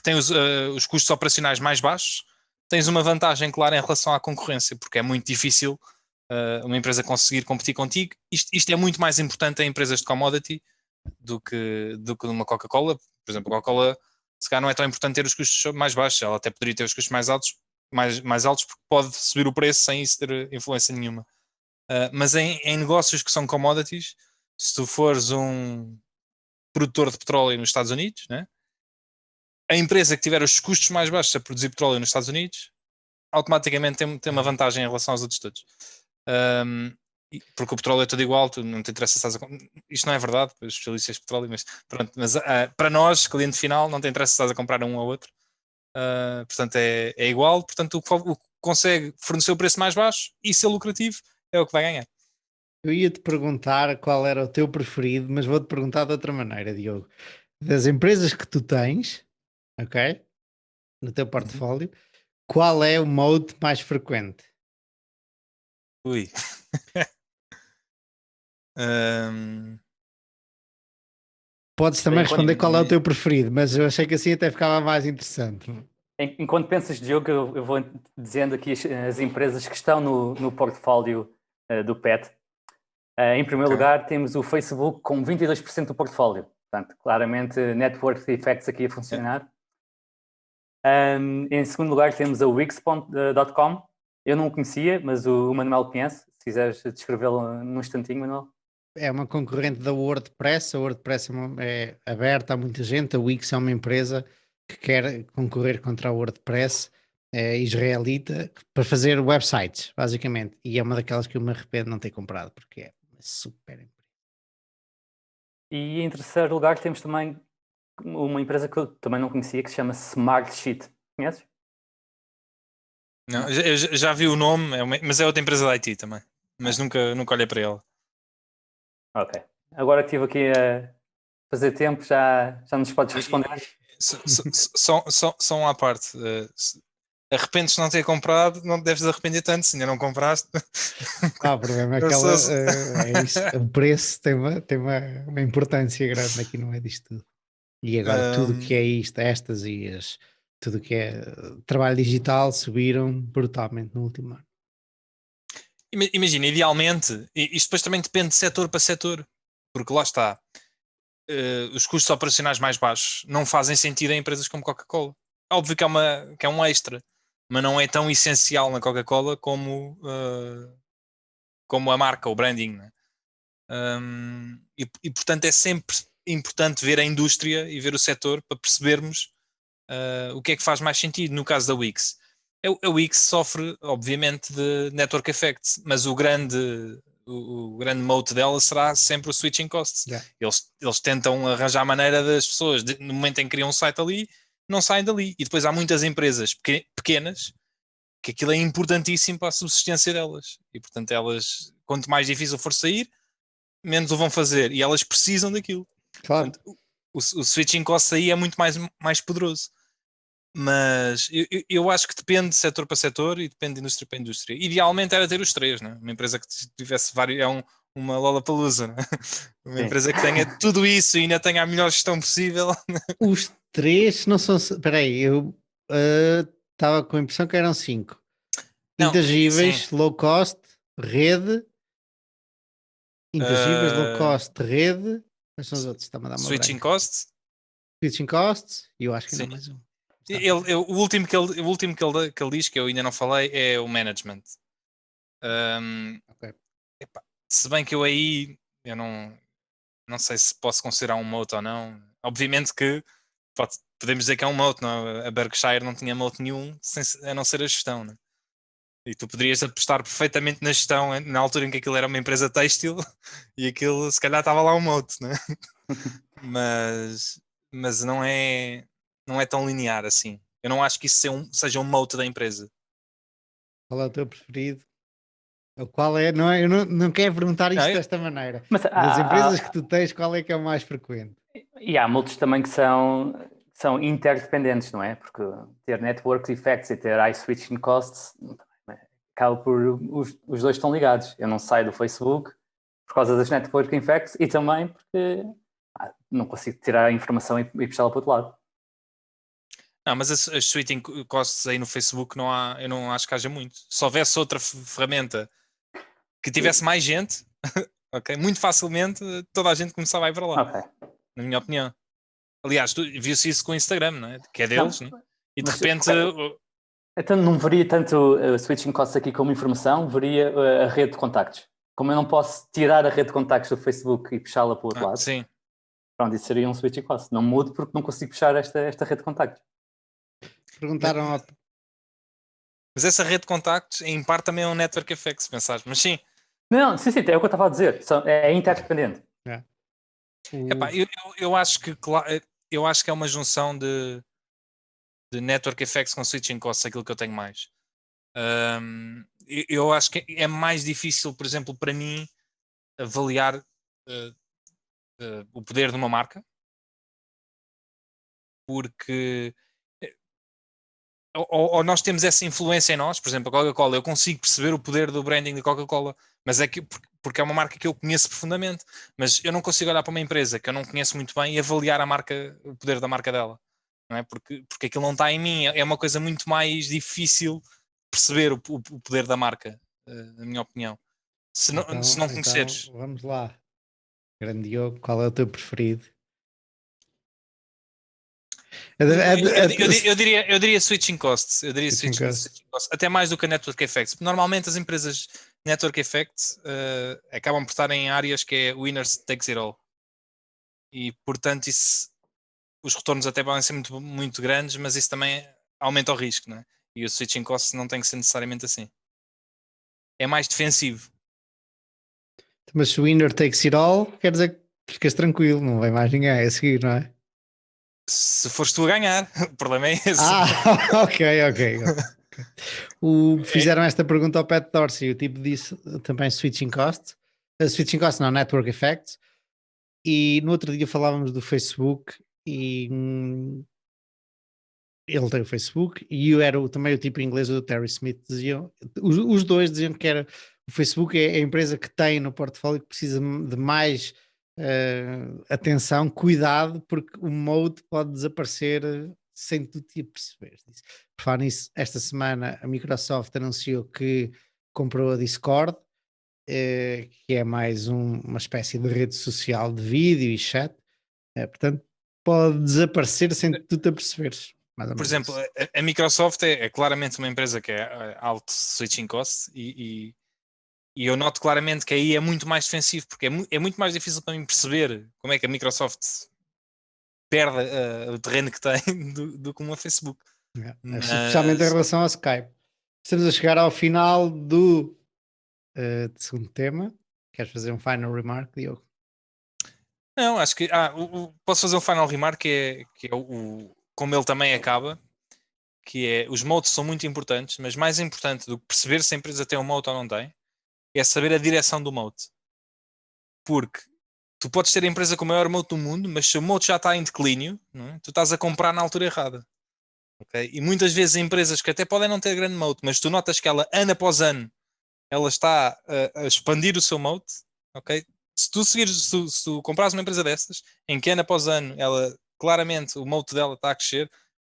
tem os custos operacionais mais baixos, tens uma vantagem clara em relação à concorrência, porque é muito difícil uma empresa conseguir competir contigo. Isto é muito mais importante em empresas de commodity do que numa Coca-Cola. Por exemplo, a Coca-Cola se calhar não é tão importante ter os custos mais baixos, ela até poderia ter os custos mais altos porque pode subir o preço sem isso ter influência nenhuma. Mas em negócios que são commodities, se tu fores um produtor de petróleo nos Estados Unidos, né? A empresa que tiver os custos mais baixos a produzir petróleo nos Estados Unidos, automaticamente tem uma vantagem em relação aos outros todos. Porque o petróleo é tudo igual, tu não te interessa se estás isto não é verdade, os especialistas de petróleo, mas pronto, mas para nós, cliente final, não te interessa se estás a comprar um ou outro. Portanto, é igual, portanto, o que consegue fornecer o preço mais baixo e ser lucrativo é o que vai ganhar. Eu ia-te perguntar qual era o teu preferido, mas vou-te perguntar de outra maneira, Diogo. Das empresas que tu tens, ok? No teu portfólio, qual é o mode mais frequente? Ui. Podes também responder qual é o teu preferido, mas eu achei que assim até ficava mais interessante. Enquanto pensas, Diogo, eu vou dizendo aqui as empresas que estão no portfólio do PET. Em primeiro lugar, temos o Facebook com 22% do portfólio. Portanto, claramente, network effects aqui a funcionar. Em segundo lugar, temos a Wix.com. Eu não o conhecia, mas o Manuel conhece. Se quiseres descrevê-lo num instantinho, Manuel. É uma concorrente da WordPress. A WordPress é aberta a muita gente. A Wix é uma empresa que quer concorrer contra a WordPress, é israelita, para fazer websites, basicamente. E é uma daquelas que eu me arrependo de não ter comprado, porque é uma super empresa. E em terceiro lugar, temos também uma empresa que eu também não conhecia, que se chama Smartsheet. Conheces? Não, eu já vi o nome, mas é outra empresa da IT também. Mas nunca olhei para ela. Ok. Agora que estive aqui a fazer tempo, já nos podes responder. Só uma parte. Arrependes de não ter comprado, não te deves arrepender tanto, se ainda não compraste. O problema é que é isso. O preço tem uma importância grande aqui no meio disto tudo. E agora tudo que é isto, tudo que é trabalho digital subiram brutalmente no último ano. Imagina, idealmente, isto depois também depende de setor para setor, porque lá está. os custos operacionais mais baixos não fazem sentido em empresas como Coca-Cola. Óbvio que é um extra, mas não é tão essencial na Coca-Cola como a marca, o branding, né? E portanto é sempre importante ver a indústria e ver o setor para percebermos o que é que faz mais sentido. No caso da Wix, a Wix sofre obviamente de network effects, mas o grande mote dela será sempre o switching costs. Yeah. Eles tentam arranjar a maneira das pessoas, no momento em que criam um site ali, não saem dali. E depois há muitas empresas pequenas que aquilo é importantíssimo para a subsistência delas. E portanto elas, quanto mais difícil for sair, menos o vão fazer. E elas precisam daquilo. Claro. Portanto, o switching costs aí é muito mais poderoso. Mas eu acho que depende de setor para setor e depende de indústria para indústria. Idealmente era ter os três, né? Uma empresa que tivesse vários, uma Lollapalooza, né? Uma empresa que tenha tudo isso e ainda tenha a melhor gestão possível. Os três não são. Espera aí, eu estava com a impressão que eram 5. Intangíveis, low cost, rede. Intangíveis, low cost, rede. Quais são os outros? Está-me a dar uma switching branca. costs. Switching costs. E eu acho que Sim. não mais um. O último que ele diz, que eu ainda não falei, é o management. Okay. Se bem que eu não sei se posso considerar um mote ou não. Obviamente que podemos dizer que é um mote, não? A Berkshire não tinha mote nenhum a não ser a gestão, né? E tu poderias apostar perfeitamente na gestão na altura em que aquilo era uma empresa têxtil e aquilo se calhar estava lá um mote, né? mas não é tão linear assim. Eu não acho que isso seja um mote da empresa. Qual é o teu preferido? O qual é? Não, eu não quero perguntar isto desta maneira. Mas das empresas que tu tens, qual é que é o mais frequente? E há multos também que são interdependentes, não é? Porque ter network effects e ter high switching costs acaba por os dois estão ligados. Eu não saio do Facebook por causa das network effects e também porque não consigo tirar a informação e puxá-la para o outro lado. Não, mas as switching costs aí no Facebook eu não acho que haja muito. Se houvesse outra ferramenta que tivesse mais gente, okay, muito facilmente toda a gente começava a ir para lá. Okay. Na minha opinião. Aliás, viu-se isso com o Instagram, não é? Que é deles, não, né? E de repente. Então não veria tanto switching costs aqui como informação, veria a rede de contactos. Como eu não posso tirar a rede de contactos do Facebook e puxá-la para o outro lado, sim. Pronto, isso seria um switching cost. Não mudo porque não consigo puxar esta rede de contactos. Perguntaram Mas essa rede de contactos, em parte, também é um network effect, se pensares. Mas sim. Não, sim, é o que eu estava a dizer. É interdependente. É. Epá, eu acho que é uma junção de network effects com switching costs, aquilo que eu tenho mais. Eu acho que é mais difícil, por exemplo, para mim, avaliar o poder de uma marca, porque ou nós temos essa influência em nós, por exemplo, a Coca-Cola, eu consigo perceber o poder do branding da Coca-Cola, mas é que porque é uma marca que eu conheço profundamente, mas eu não consigo olhar para uma empresa que eu não conheço muito bem e avaliar o poder da marca dela, não é? Porque aquilo não está em mim, é uma coisa muito mais difícil perceber o poder da marca, na minha opinião, se não conheceres. Então, vamos lá, grande Diogo, qual é o teu preferido? Eu diria switching costs. Eu diria switching costs. Até mais do que a network effects. Normalmente as empresas network effects acabam por estar em áreas que é winners takes it all. E portanto os retornos até podem ser muito, muito grandes, mas isso também aumenta o risco, não é? E o switching costs não tem que ser necessariamente assim. É mais defensivo. Mas se o winner takes it all, quer dizer que ficas tranquilo, não vai mais ninguém a seguir, não é? Se fores tu a ganhar, o problema é esse. Ok. Fizeram esta pergunta ao Pat Dorsey, o tipo disse também switching costs. Switching costs não, network effects. E no outro dia falávamos do Facebook e ele tem o Facebook e eu era também o tipo inglês do Terry Smith, diziam, os dois diziam que era o Facebook é a empresa que tem no portfólio que precisa de mais atenção, cuidado, porque o mode pode desaparecer sem tu te perceberes. Por falar nisso, esta semana a Microsoft anunciou que comprou a Discord, que é mais uma espécie de rede social de vídeo e chat, Portanto, pode desaparecer sem tu te aperceberes. Mais ou Por menos exemplo, isso. a Microsoft é claramente uma empresa que é alto switching cost e eu noto claramente que aí é muito mais defensivo, porque é muito mais difícil para mim perceber como é que a Microsoft perde o terreno que tem do que uma Facebook. Especialmente em Mas relação ao Skype. Estamos a chegar ao final do segundo tema. Queres fazer um final remark, Diogo? não, acho que posso fazer um final remark que é como ele também acaba, que é os modes são muito importantes, mas mais importante do que perceber se a empresa tem um mode ou não tem, é saber a direção do mode. Porque tu podes ter a empresa com o maior mote do mundo, mas se o mote já está em declínio, não é? Tu estás a comprar na altura errada. Okay? E muitas vezes empresas que até podem não ter grande mote, mas tu notas que ela, ano após ano, ela está a expandir o seu mote, ok? Se tu comprares uma empresa dessas, em que ano após ano ela, claramente, o mote dela está a crescer,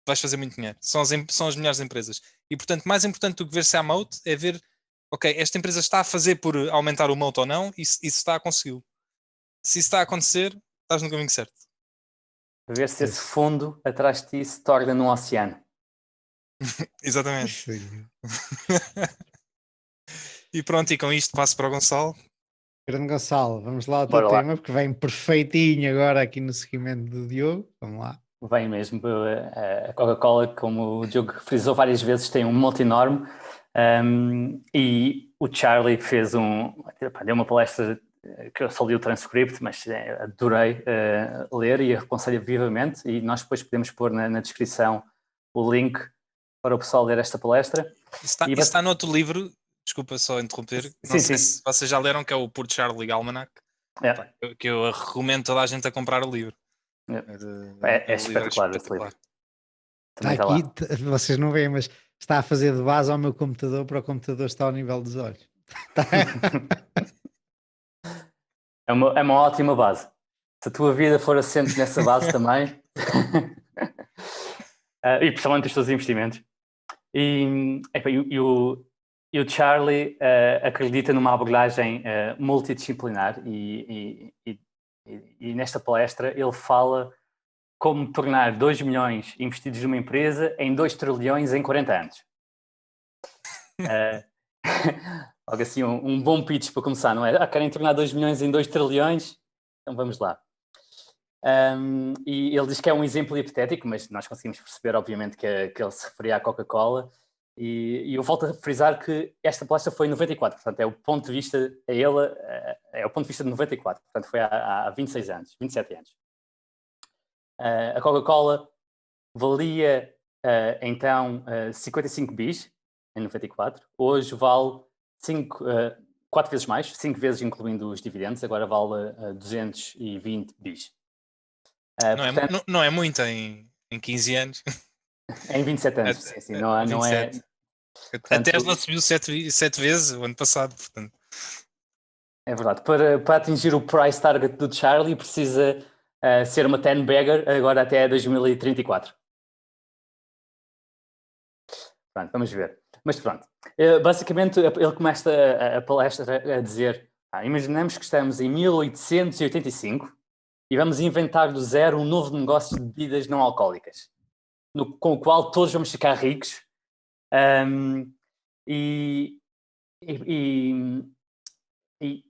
vais fazer muito dinheiro. São as melhores empresas. E, portanto, mais importante do que ver se há mote é ver, ok, esta empresa está a fazer por aumentar o mote ou não, e se está a consegui-lo. Se isso está a acontecer, estás no caminho certo. Ver se esse fundo atrás de ti se torna num oceano. Exatamente. E pronto, e com isto passo para o Gonçalo. Grande Gonçalo, vamos lá ao teu Bora lá. tema, porque vem perfeitinho agora aqui no seguimento do Diogo. Vamos lá. Bem mesmo, a Coca-Cola, como o Diogo frisou várias vezes, tem um mote enorme, e o Charlie deu uma palestra que eu só li o transcript, mas adorei ler e aconselho vivamente, e nós depois podemos pôr na descrição o link para o pessoal ler esta palestra. Isso está no outro livro, desculpa só interromper, não sei se vocês já leram, que é o Puro Charlie Almanac, que eu recomendo toda a gente a comprar o livro. É espetacular esse livro. Está aqui, vocês não veem, mas está a fazer de base ao meu computador para o computador estar ao nível dos olhos. É uma ótima base. Se a tua vida for assente nessa base também, e principalmente os teus investimentos. E o Charlie acredita numa abordagem multidisciplinar e nesta palestra ele fala como tornar 2 milhões investidos numa empresa em 2 trilhões em 40 anos. Algo assim, um bom pitch para começar, não é? Querem tornar 2 milhões em 2 trilhões? Então vamos lá. E ele diz que é um exemplo hipotético, mas nós conseguimos perceber, obviamente, que ele se referia à Coca-Cola. E eu volto a frisar que esta palestra foi em 94, portanto, é o ponto de vista é o ponto de vista de 94, portanto, foi há 26 anos, 27 anos. A Coca-Cola valia então 55 bis em 94, hoje vale 4 vezes mais, 5 vezes incluindo os dividendos, agora vale 220 bis. Não é muito em 15 anos. Em 27 anos, sim, não é. Portanto, a Tesla subiu 7 vezes o ano passado, portanto. É verdade. Para atingir o price target do Charlie precisa ser uma 10-bagger agora até 2034. Pronto, vamos ver. Mas pronto. Basicamente, ele começa a palestra a dizer: imaginamos que estamos em 1885 e vamos inventar do zero um novo negócio de bebidas não alcoólicas, com o qual todos vamos ficar ricos.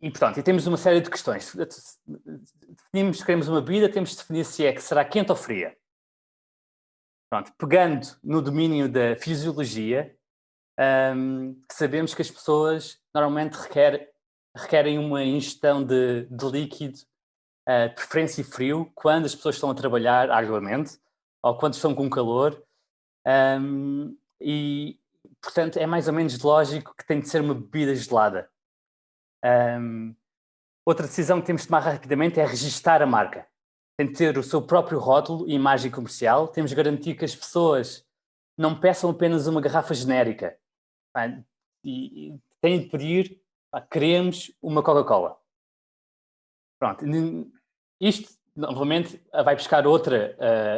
Portanto, temos uma série de questões. Definimos que queremos uma bebida, temos de definir se será quente ou fria. Pronto, pegando no domínio da fisiologia, sabemos que as pessoas normalmente requerem uma ingestão de líquido, de preferência frio, quando as pessoas estão a trabalhar arduamente ou quando estão com calor. E, portanto, é mais ou menos lógico que tem de ser uma bebida gelada. Outra decisão que temos de tomar rapidamente é registar a marca. Tem de ter o seu próprio rótulo e imagem comercial. Temos de garantir que as pessoas não peçam apenas uma garrafa genérica. E têm de pedir, queremos uma Coca-Cola. Pronto. Isto, novamente, vai buscar outra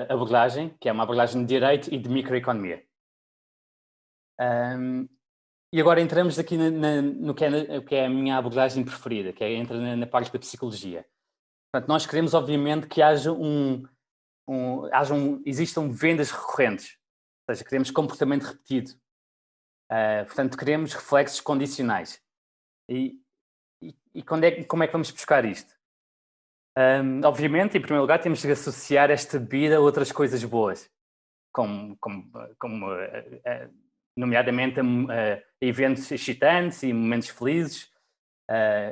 abordagem, que é uma abordagem de direito e de microeconomia. E agora entramos aqui no que é a minha abordagem preferida, que entra na parte da psicologia. Portanto, nós queremos, obviamente, que existam vendas recorrentes, ou seja, queremos comportamento repetido. Portanto, queremos reflexos condicionais. E como é que vamos buscar isto? Obviamente, em primeiro lugar, temos que associar esta bebida a outras coisas boas, como nomeadamente a eventos excitantes e momentos felizes.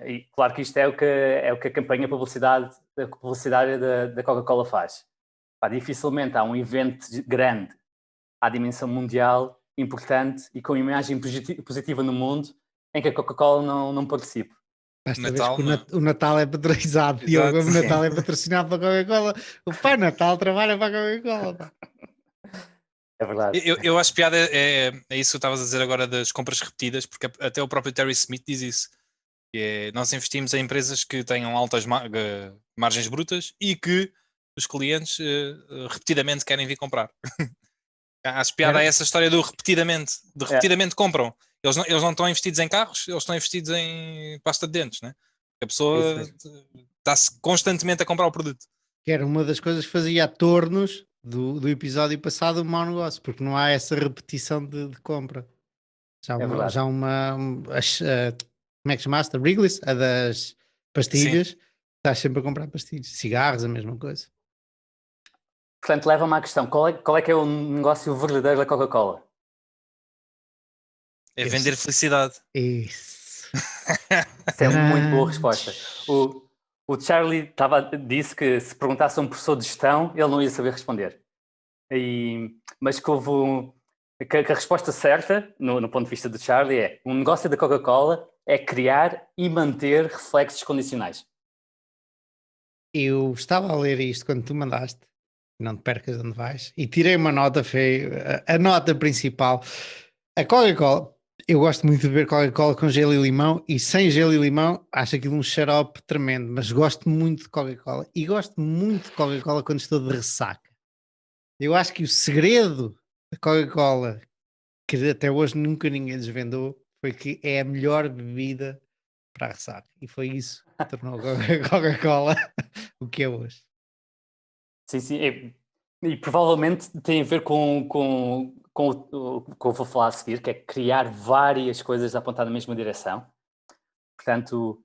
E claro que isto é o que a campanha publicitária da Coca-Cola faz. Dificilmente há um evento grande à dimensão mundial, importante e com imagem positiva no mundo em que a Coca-Cola não participe. Esta vez que o Natal é patrocinado, Diogo, o Natal é patrocinado para a Coca-Cola, o Pai Natal trabalha para a Coca-Cola. É verdade. Eu acho piada é isso que estavas a dizer agora das compras repetidas, porque até o próprio Terry Smith diz isso. Nós investimos em empresas que tenham altas margens brutas e que os clientes repetidamente querem vir comprar. Acho piada a essa história do repetidamente. Repetidamente compram. Eles não estão investidos em carros, eles estão investidos em pasta de dentes, né? A pessoa está-se constantemente a comprar o produto. Que era uma das coisas que fazia a tornos do episódio passado o mau negócio, porque não há essa repetição de compra. Como é que chamaste? A Wrigley's, a das pastilhas, estás sempre a comprar pastilhas. Cigarros, a mesma coisa. Portanto, leva-me à questão, qual é que é o negócio verdadeiro da Coca-Cola? É vender felicidade. Isso. Essa é uma muito boa resposta. O Charlie disse que se perguntasse a um professor de gestão, ele não ia saber responder. Mas que a resposta certa, no ponto de vista do Charlie, é um negócio da Coca-Cola é criar e manter reflexos condicionais. Eu estava a ler isto quando tu mandaste, não te percas onde vais, e tirei uma nota feia, a nota principal. A Coca-Cola, eu gosto muito de beber Coca-Cola com gelo e limão, e sem gelo e limão acho aquilo um xarope tremendo, mas gosto muito de Coca-Cola, e gosto muito de Coca-Cola quando estou de ressaca. Eu acho que o segredo da Coca-Cola, que até hoje nunca ninguém desvendou, foi que é a melhor bebida para a ressaca, e foi isso que tornou a Coca-Cola o que é hoje. Sim, e provavelmente tem a ver com o que eu vou falar a seguir, que é criar várias coisas a apontar na mesma direção. Portanto,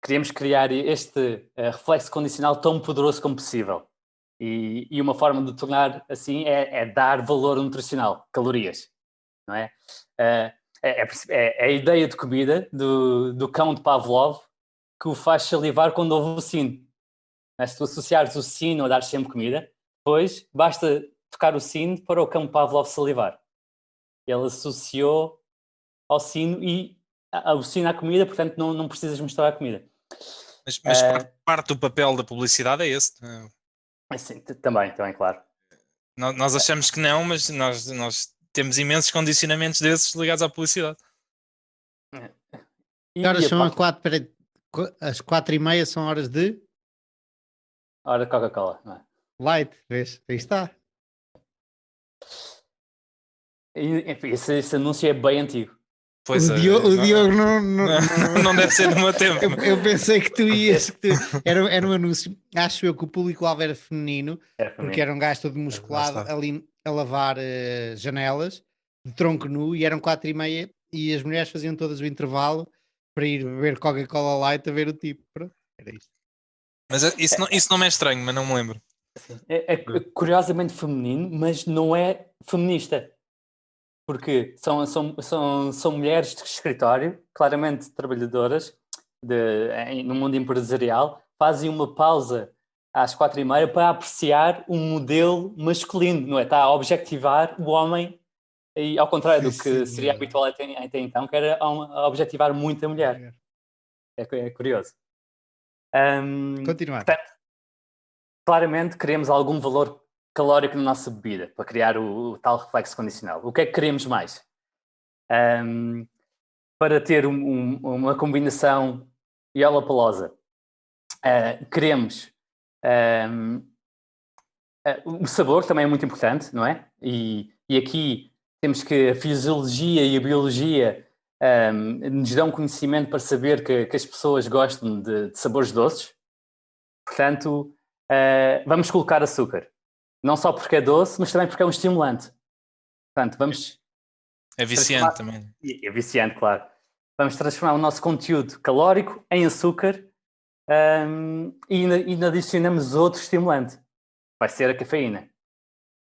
queremos criar este reflexo condicional tão poderoso como possível. E uma forma de tornar assim é dar valor nutricional, calorias, não é? É a ideia de comida do cão de Pavlov que o faz salivar quando ouve o sino. Se tu associares o sino a dar sempre comida, depois basta tocar o sino para o cão Pavlov salivar. Ele associou ao sino e ao sino à comida, portanto não precisas mostrar a comida. Mas parte do papel da publicidade é esse. Sim, também, claro. Nós achamos que não, mas nós temos imensos condicionamentos desses ligados à publicidade. Que horas são as 4h30 são horas de? Hora de Coca-Cola, não é? Light, vês? Aí está. Esse anúncio é bem antigo. Pois o Diogo não deve ser do meu tempo. Eu pensei que tu ias. Era um anúncio. Acho eu que o público-alvo era feminino, porque era um gajo todo musculado ali a lavar janelas, de tronco nu, e eram 4h30 e as mulheres faziam todas o intervalo para ir beber Coca-Cola Light a ver o tipo. Pronto, era isto. Mas isso não me é estranho, mas não me lembro. É curiosamente feminino, mas não é feminista. Porque são mulheres de escritório, claramente trabalhadoras no mundo empresarial, fazem uma pausa às 4h30 para apreciar um modelo masculino, não é? Está a objetivar o homem, e ao contrário do que seria habitual até então, que era a objetivar muito a mulher. É curioso. Continuar. Portanto, claramente queremos algum valor calórico na nossa bebida para criar o tal reflexo condicional. O que é que queremos mais? Para ter uma combinação iolapalosa, queremos o sabor também é muito importante, não é? E aqui temos que a fisiologia e a biologia nos dão conhecimento para saber que as pessoas gostam de sabores doces. Portanto, vamos colocar açúcar. Não só porque é doce, mas também porque é um estimulante. Portanto, vamos... É viciante também. É viciante, claro. Vamos transformar o nosso conteúdo calórico em açúcar e ainda adicionamos outro estimulante. Vai ser a cafeína.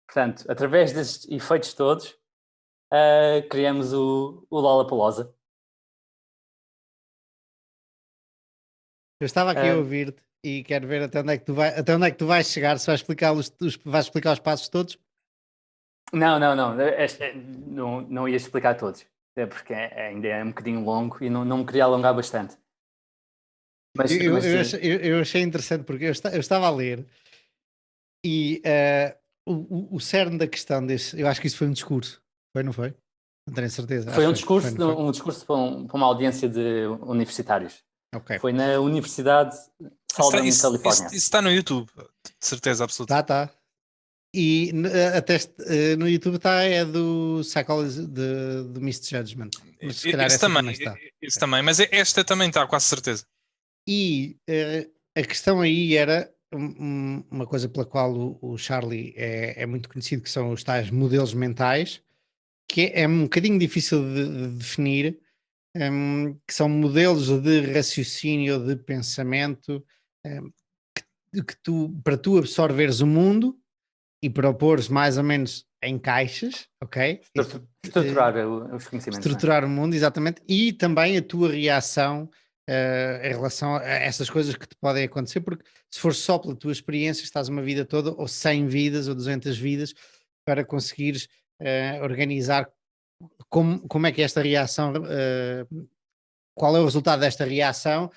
Portanto, através destes efeitos todos, criamos o Lollapalooza. Eu estava aqui a ouvir-te e quero ver até onde é que tu vais chegar, se vais explicar vais explicar os passos todos. Não. Não ia explicar todos. Porque ainda é um bocadinho longo e não me queria alongar bastante. Eu achei interessante porque eu estava a ler e o cerne da questão desse, eu acho que isso foi um discurso, não foi? Não tenho certeza. Foi um discurso para uma audiência de universitários. Okay. Foi na Universidade Southern California. Isso está no YouTube, de certeza absoluta. Tá. E até no YouTube é do Psychology de Misjudgment. Mas se calhar isso também, mas esta também está, quase certeza. E a questão aí era uma coisa pela qual o Charlie é muito conhecido, que são os tais modelos mentais, que é um bocadinho difícil de definir, que são modelos de raciocínio, de pensamento, para tu absorveres o mundo e propores mais ou menos em caixas, ok? Estruturar os conhecimentos. Estruturar o mundo, exatamente, e também a tua reação em relação a essas coisas que te podem acontecer, porque se for só pela tua experiência, estás uma vida toda, ou 100 vidas, ou 200 vidas, para conseguires organizar como é que esta reação, qual é o resultado desta reação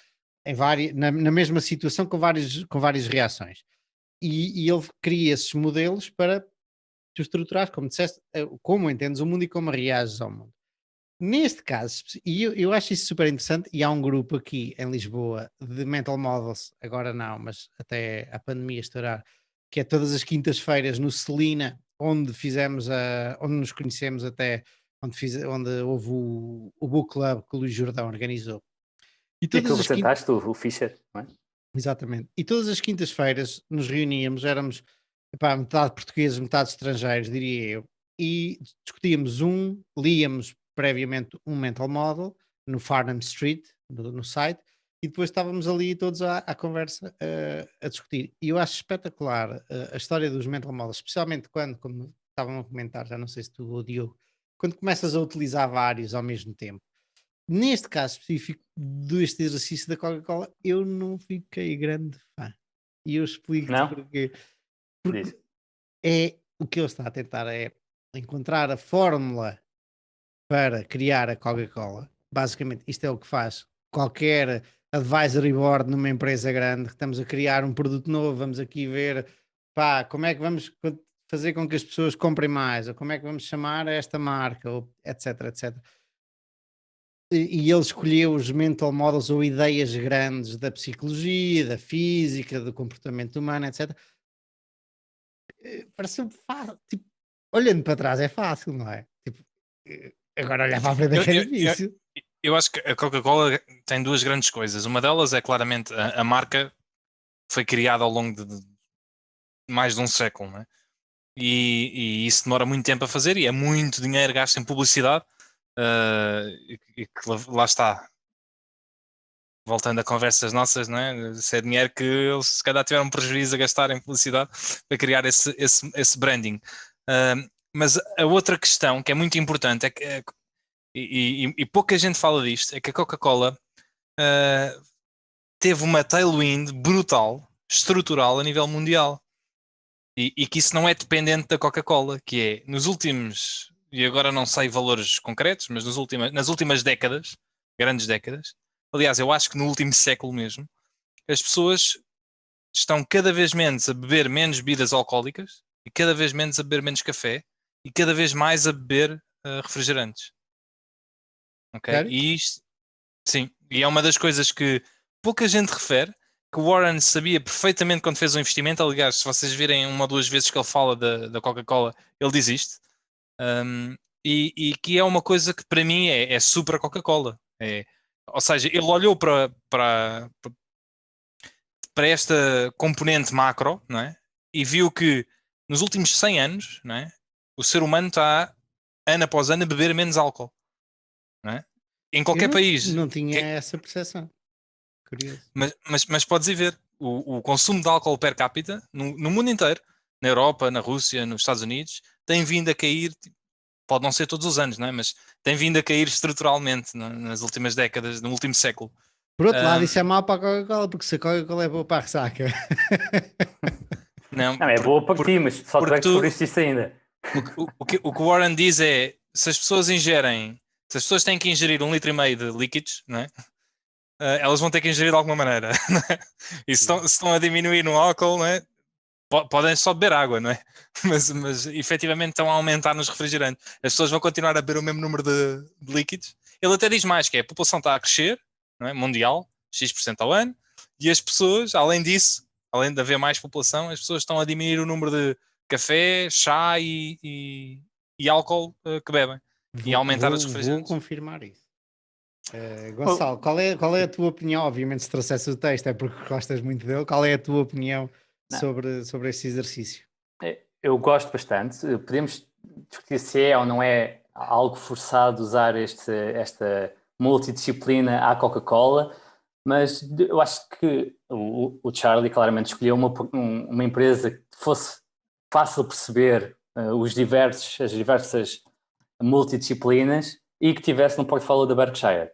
na mesma situação com várias reações. E ele cria esses modelos para tu estruturar, como disseste, como entendes o mundo e como reages ao mundo. Neste caso, e eu acho isso super interessante, e há um grupo aqui em Lisboa de Mental Models, agora não, mas até a pandemia estourar, que é todas as quintas-feiras no Celina, onde nos conhecemos até, onde houve o Book Club que o Luís Jordão organizou. E tu apresentaste o Fischer, não é? Exatamente. E todas as quintas-feiras nos reuníamos, éramos metade portugueses, metade estrangeiros, diria eu, e discutíamos líamos previamente um mental model no Farnham Street, no site, e depois estávamos ali todos à conversa a discutir. E eu acho espetacular a história dos mental models, especialmente como estavam a comentar, já não sei se tu ou Diogo, quando começas a utilizar vários ao mesmo tempo. Neste caso específico deste exercício da Coca-Cola, eu não fiquei grande fã. E eu explico-te porquê. Porque o que ele está a tentar é encontrar a fórmula para criar a Coca-Cola. Basicamente, isto é o que faz qualquer advisory board numa empresa grande, que estamos a criar um produto novo, vamos aqui ver como é que vamos fazer com que as pessoas comprem mais, ou como é que vamos chamar esta marca, ou etc, etc. E ele escolheu os mental models ou ideias grandes da psicologia, da física, do comportamento humano, etc. Pareceu fácil, tipo, olhando para trás é fácil, não é? Tipo, agora olhar para a frente é difícil. Eu acho que a Coca-Cola tem duas grandes coisas. Uma delas é claramente a marca foi criada ao longo de mais de um século, não é? E isso demora muito tempo a fazer e é muito dinheiro gasto em publicidade. E que lá está, voltando a conversas nossas, não é? Se é dinheiro que eles se calhar tiveram um prejuízo a gastar em publicidade para criar esse branding. Mas a outra questão que é muito importante é que, e pouca gente fala disto, é que a Coca-Cola teve uma tailwind brutal, estrutural a nível mundial. E que isso não é dependente da Coca-Cola, que é nos últimos, e agora não sei valores concretos, mas nas últimas décadas, grandes décadas, aliás, eu acho que no último século mesmo, as pessoas estão cada vez menos a beber menos bebidas alcoólicas e cada vez menos a beber menos café e cada vez mais a beber refrigerantes. Ok? Sério? E isto, sim, e é uma das coisas que pouca gente refere, que o Warren sabia perfeitamente quando fez o investimento. Aliás, se vocês virem uma ou duas vezes que ele fala da Coca-Cola, ele diz isto. E que é uma coisa que para mim é super Coca-Cola. Ou seja, ele olhou para para esta componente macro, não é? E viu que nos últimos 100 anos, não é? O ser humano está, ano após ano, a beber menos álcool, não é? Em qualquer país. Não tinha essa percepção. Curioso. Mas podes ir ver, o consumo de álcool per capita, no mundo inteiro, na Europa, na Rússia, nos Estados Unidos, tem vindo a cair, pode não ser todos os anos, não é? Mas tem vindo a cair estruturalmente nas últimas décadas, no último século. Por outro lado, isso é mau para a Coca-Cola, porque se a Coca-Cola é boa para a ressaca. Não, é boa para ti, mas só tu é que descobriste isso ainda. O que o Warren diz é, se as pessoas têm que ingerir 1,5 litro de líquidos, não é? Elas vão ter que ingerir de alguma maneira, não é? E se estão a diminuir no álcool, não é? Podem só beber água, não é? Mas efetivamente estão a aumentar nos refrigerantes. As pessoas vão continuar a beber o mesmo número de líquidos. Ele até diz mais, que é, a população está a crescer, não é? Mundial, X% ao ano, e as pessoas, além disso, além de haver mais população, as pessoas estão a diminuir o número de café, chá e álcool que bebem. E aumentar os refrigerantes. Vou confirmar isso. Gonçalo, qual é a tua opinião? Obviamente, se trouxesse o texto é porque gostas muito dele. Qual é a tua opinião sobre este exercício? Eu gosto bastante. Podemos discutir se é ou não é algo forçado usar esta multidisciplina à Coca-Cola, mas eu acho que o Charlie claramente escolheu uma empresa que fosse fácil de perceber as diversas multidisciplinas e que tivesse no portfólio da Berkshire.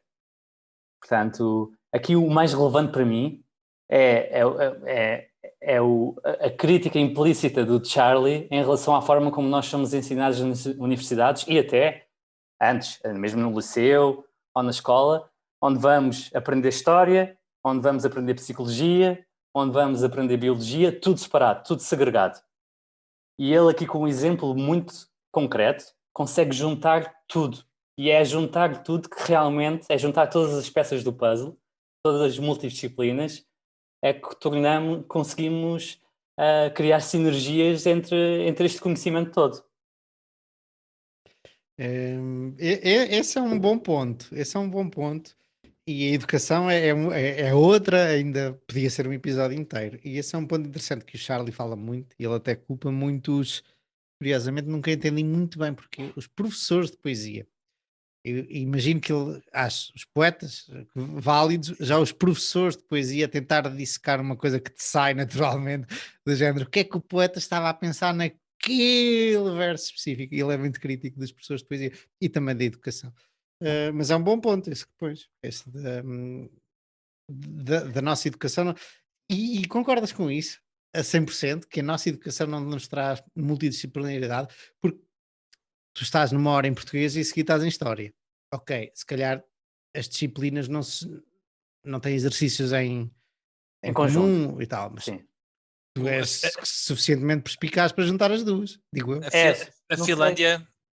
Portanto, aqui o mais relevante para mim é a crítica implícita do Charlie em relação à forma como nós somos ensinados nas universidades e até antes, mesmo no liceu ou na escola, onde vamos aprender história, onde vamos aprender psicologia, onde vamos aprender biologia, tudo separado, tudo segregado. E ele aqui com um exemplo muito concreto consegue juntar tudo. E é juntar tudo que realmente, é juntar todas as peças do puzzle, todas as multidisciplinas, é que conseguimos criar sinergias entre este conhecimento todo. Esse é um bom ponto. Esse é um bom ponto. E a educação é outra, ainda podia ser um episódio inteiro. E esse é um ponto interessante que o Charlie fala muito, e ele até culpa muitos, curiosamente nunca entendi muito bem porque os professores de poesia. Eu imagino que ele acha os poetas válidos, já os professores de poesia tentar dissecar uma coisa que te sai naturalmente do género. O que é que o poeta estava a pensar naquele verso específico? E ele é muito crítico dos professores de poesia e também da educação. Mas é um bom ponto esse que pões, esse da nossa educação. E concordas com isso a 100%, que a nossa educação não nos traz multidisciplinaridade, porque tu estás numa hora em português e a seguir estás em história. Ok, se calhar as disciplinas não têm exercícios em conjunto comum e tal, mas sim. Tu és suficientemente perspicaz para juntar as duas, digo eu.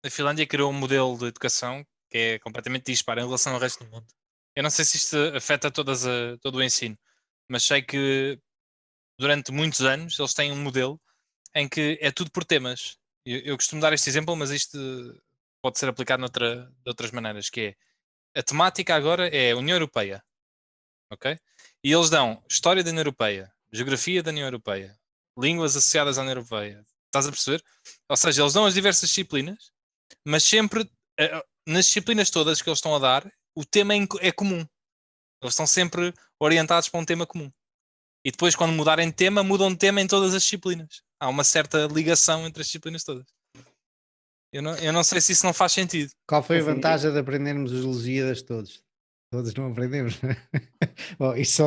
A Finlândia criou um modelo de educação que é completamente disparo em relação ao resto do mundo. Eu não sei se isto afeta todo o ensino, mas sei que durante muitos anos eles têm um modelo em que é tudo por temas. Eu costumo dar este exemplo, mas isto pode ser aplicado de outras maneiras, que é a temática agora é a União Europeia, ok? E eles dão História da União Europeia, Geografia da União Europeia, Línguas associadas à União Europeia. Estás a perceber? Ou seja, eles dão as diversas disciplinas, mas sempre, nas disciplinas todas que eles estão a dar, o tema é comum. Eles estão sempre orientados para um tema comum. E depois, quando mudarem de tema, mudam de tema em todas as disciplinas. Há uma certa ligação entre as disciplinas todas. Eu não sei se isso não faz sentido. Qual foi a vantagem de aprendermos os Lusíadas todos? Todos não aprendemos, não é? Bom, isso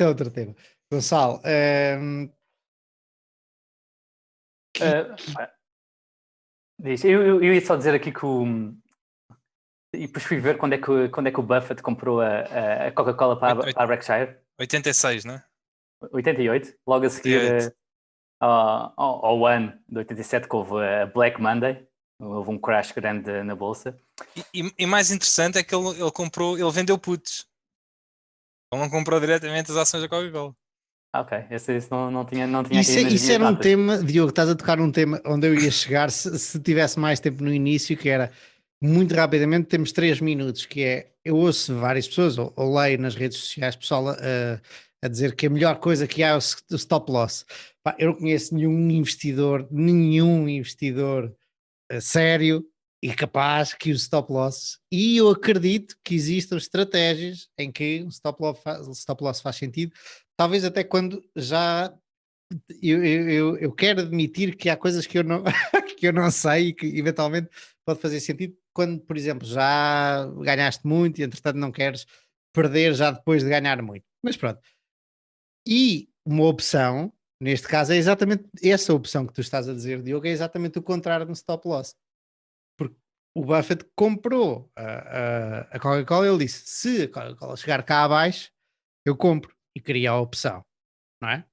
é outro tema. Gonçalo, eu ia só dizer aqui que e depois fui ver quando é que o Buffett comprou a Coca-Cola para a Berkshire. 86, não é? 88, logo a seguir ao ano de 87 que houve a Black Monday, houve um crash grande na bolsa. E mais interessante é que ele vendeu puts. Ele não comprou diretamente as ações da Coca-Cola. Ok, isso não tinha isso era um tema, Diogo, estás a tocar um tema onde eu ia chegar se tivesse mais tempo no início, que era, muito rapidamente, temos 3 minutos, que é, eu ouço várias pessoas, ou leio nas redes sociais, pessoal a a dizer que a melhor coisa que há é o stop loss. Pá, eu não conheço nenhum investidor sério e capaz que use stop loss, e eu acredito que existam estratégias em que o stop loss faz sentido, talvez até quando já eu quero admitir que há coisas que eu não, que eu não sei e que eventualmente pode fazer sentido quando, por exemplo, já ganhaste muito e entretanto não queres perder já depois de ganhar muito. Mas pronto. E uma opção, neste caso, é exatamente essa opção que tu estás a dizer, Diogo, é exatamente o contrário no stop loss. Porque o Buffett comprou a Coca-Cola, ele disse: se a Coca-Cola chegar cá abaixo, eu compro. E queria a opção, não é?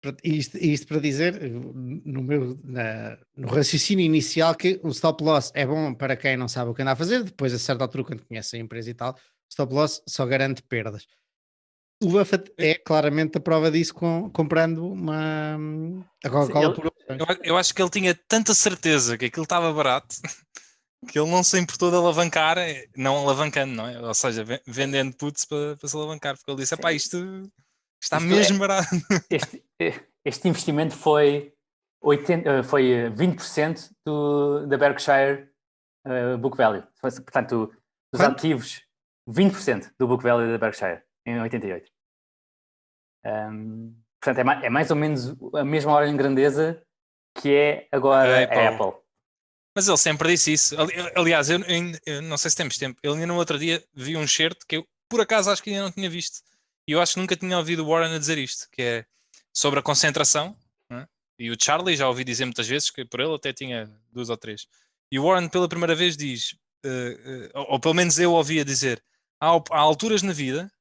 Pronto, isto para dizer, no raciocínio inicial, que o stop loss é bom para quem não sabe o que anda a fazer, depois a certa altura, quando conhece a empresa e tal, o stop loss só garante perdas. O Buffett é claramente a prova disso comprando a Coca-Cola por opções. Eu acho que ele tinha tanta certeza que aquilo estava barato que ele não se importou de alavancar, não alavancando, não é? Ou seja, vendendo puts para se alavancar, porque ele disse: epá, isto está mesmo barato. Este investimento foi 20% da Berkshire Book Value. Portanto, dos Quanto? ativos, 20% do Book Value da Berkshire em 88. Portanto, é mais ou menos a mesma ordem de grandeza que é agora a Apple. Mas ele sempre disse isso. Aliás, eu não sei se temos tempo. Ele ainda no outro dia vi um certo que eu, por acaso, acho que ainda não tinha visto. E eu acho que nunca tinha ouvido o Warren a dizer isto, que é sobre a concentração. Não é? E o Charlie já ouvi dizer muitas vezes, que por ele até tinha 2 ou 3. E o Warren pela primeira vez diz, ou pelo menos eu ouvia dizer, há alturas na vida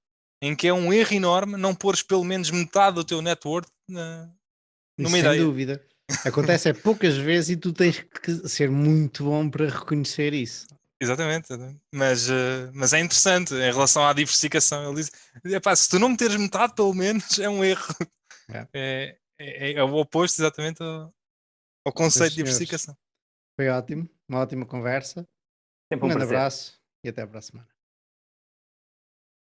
em que é um erro enorme não pôres pelo menos metade do teu net worth numa Sem ideia. dúvida. Acontece poucas vezes e tu tens que ser muito bom para reconhecer isso. Exatamente. Mas é interessante em relação à diversificação. Ele diz: epá, se tu não meteres metade, pelo menos é um erro. É. É o oposto exatamente ao conceito de Senhores, diversificação. foi ótimo, uma ótima conversa. Sempre Um um grande prazer. abraço e até para a semana.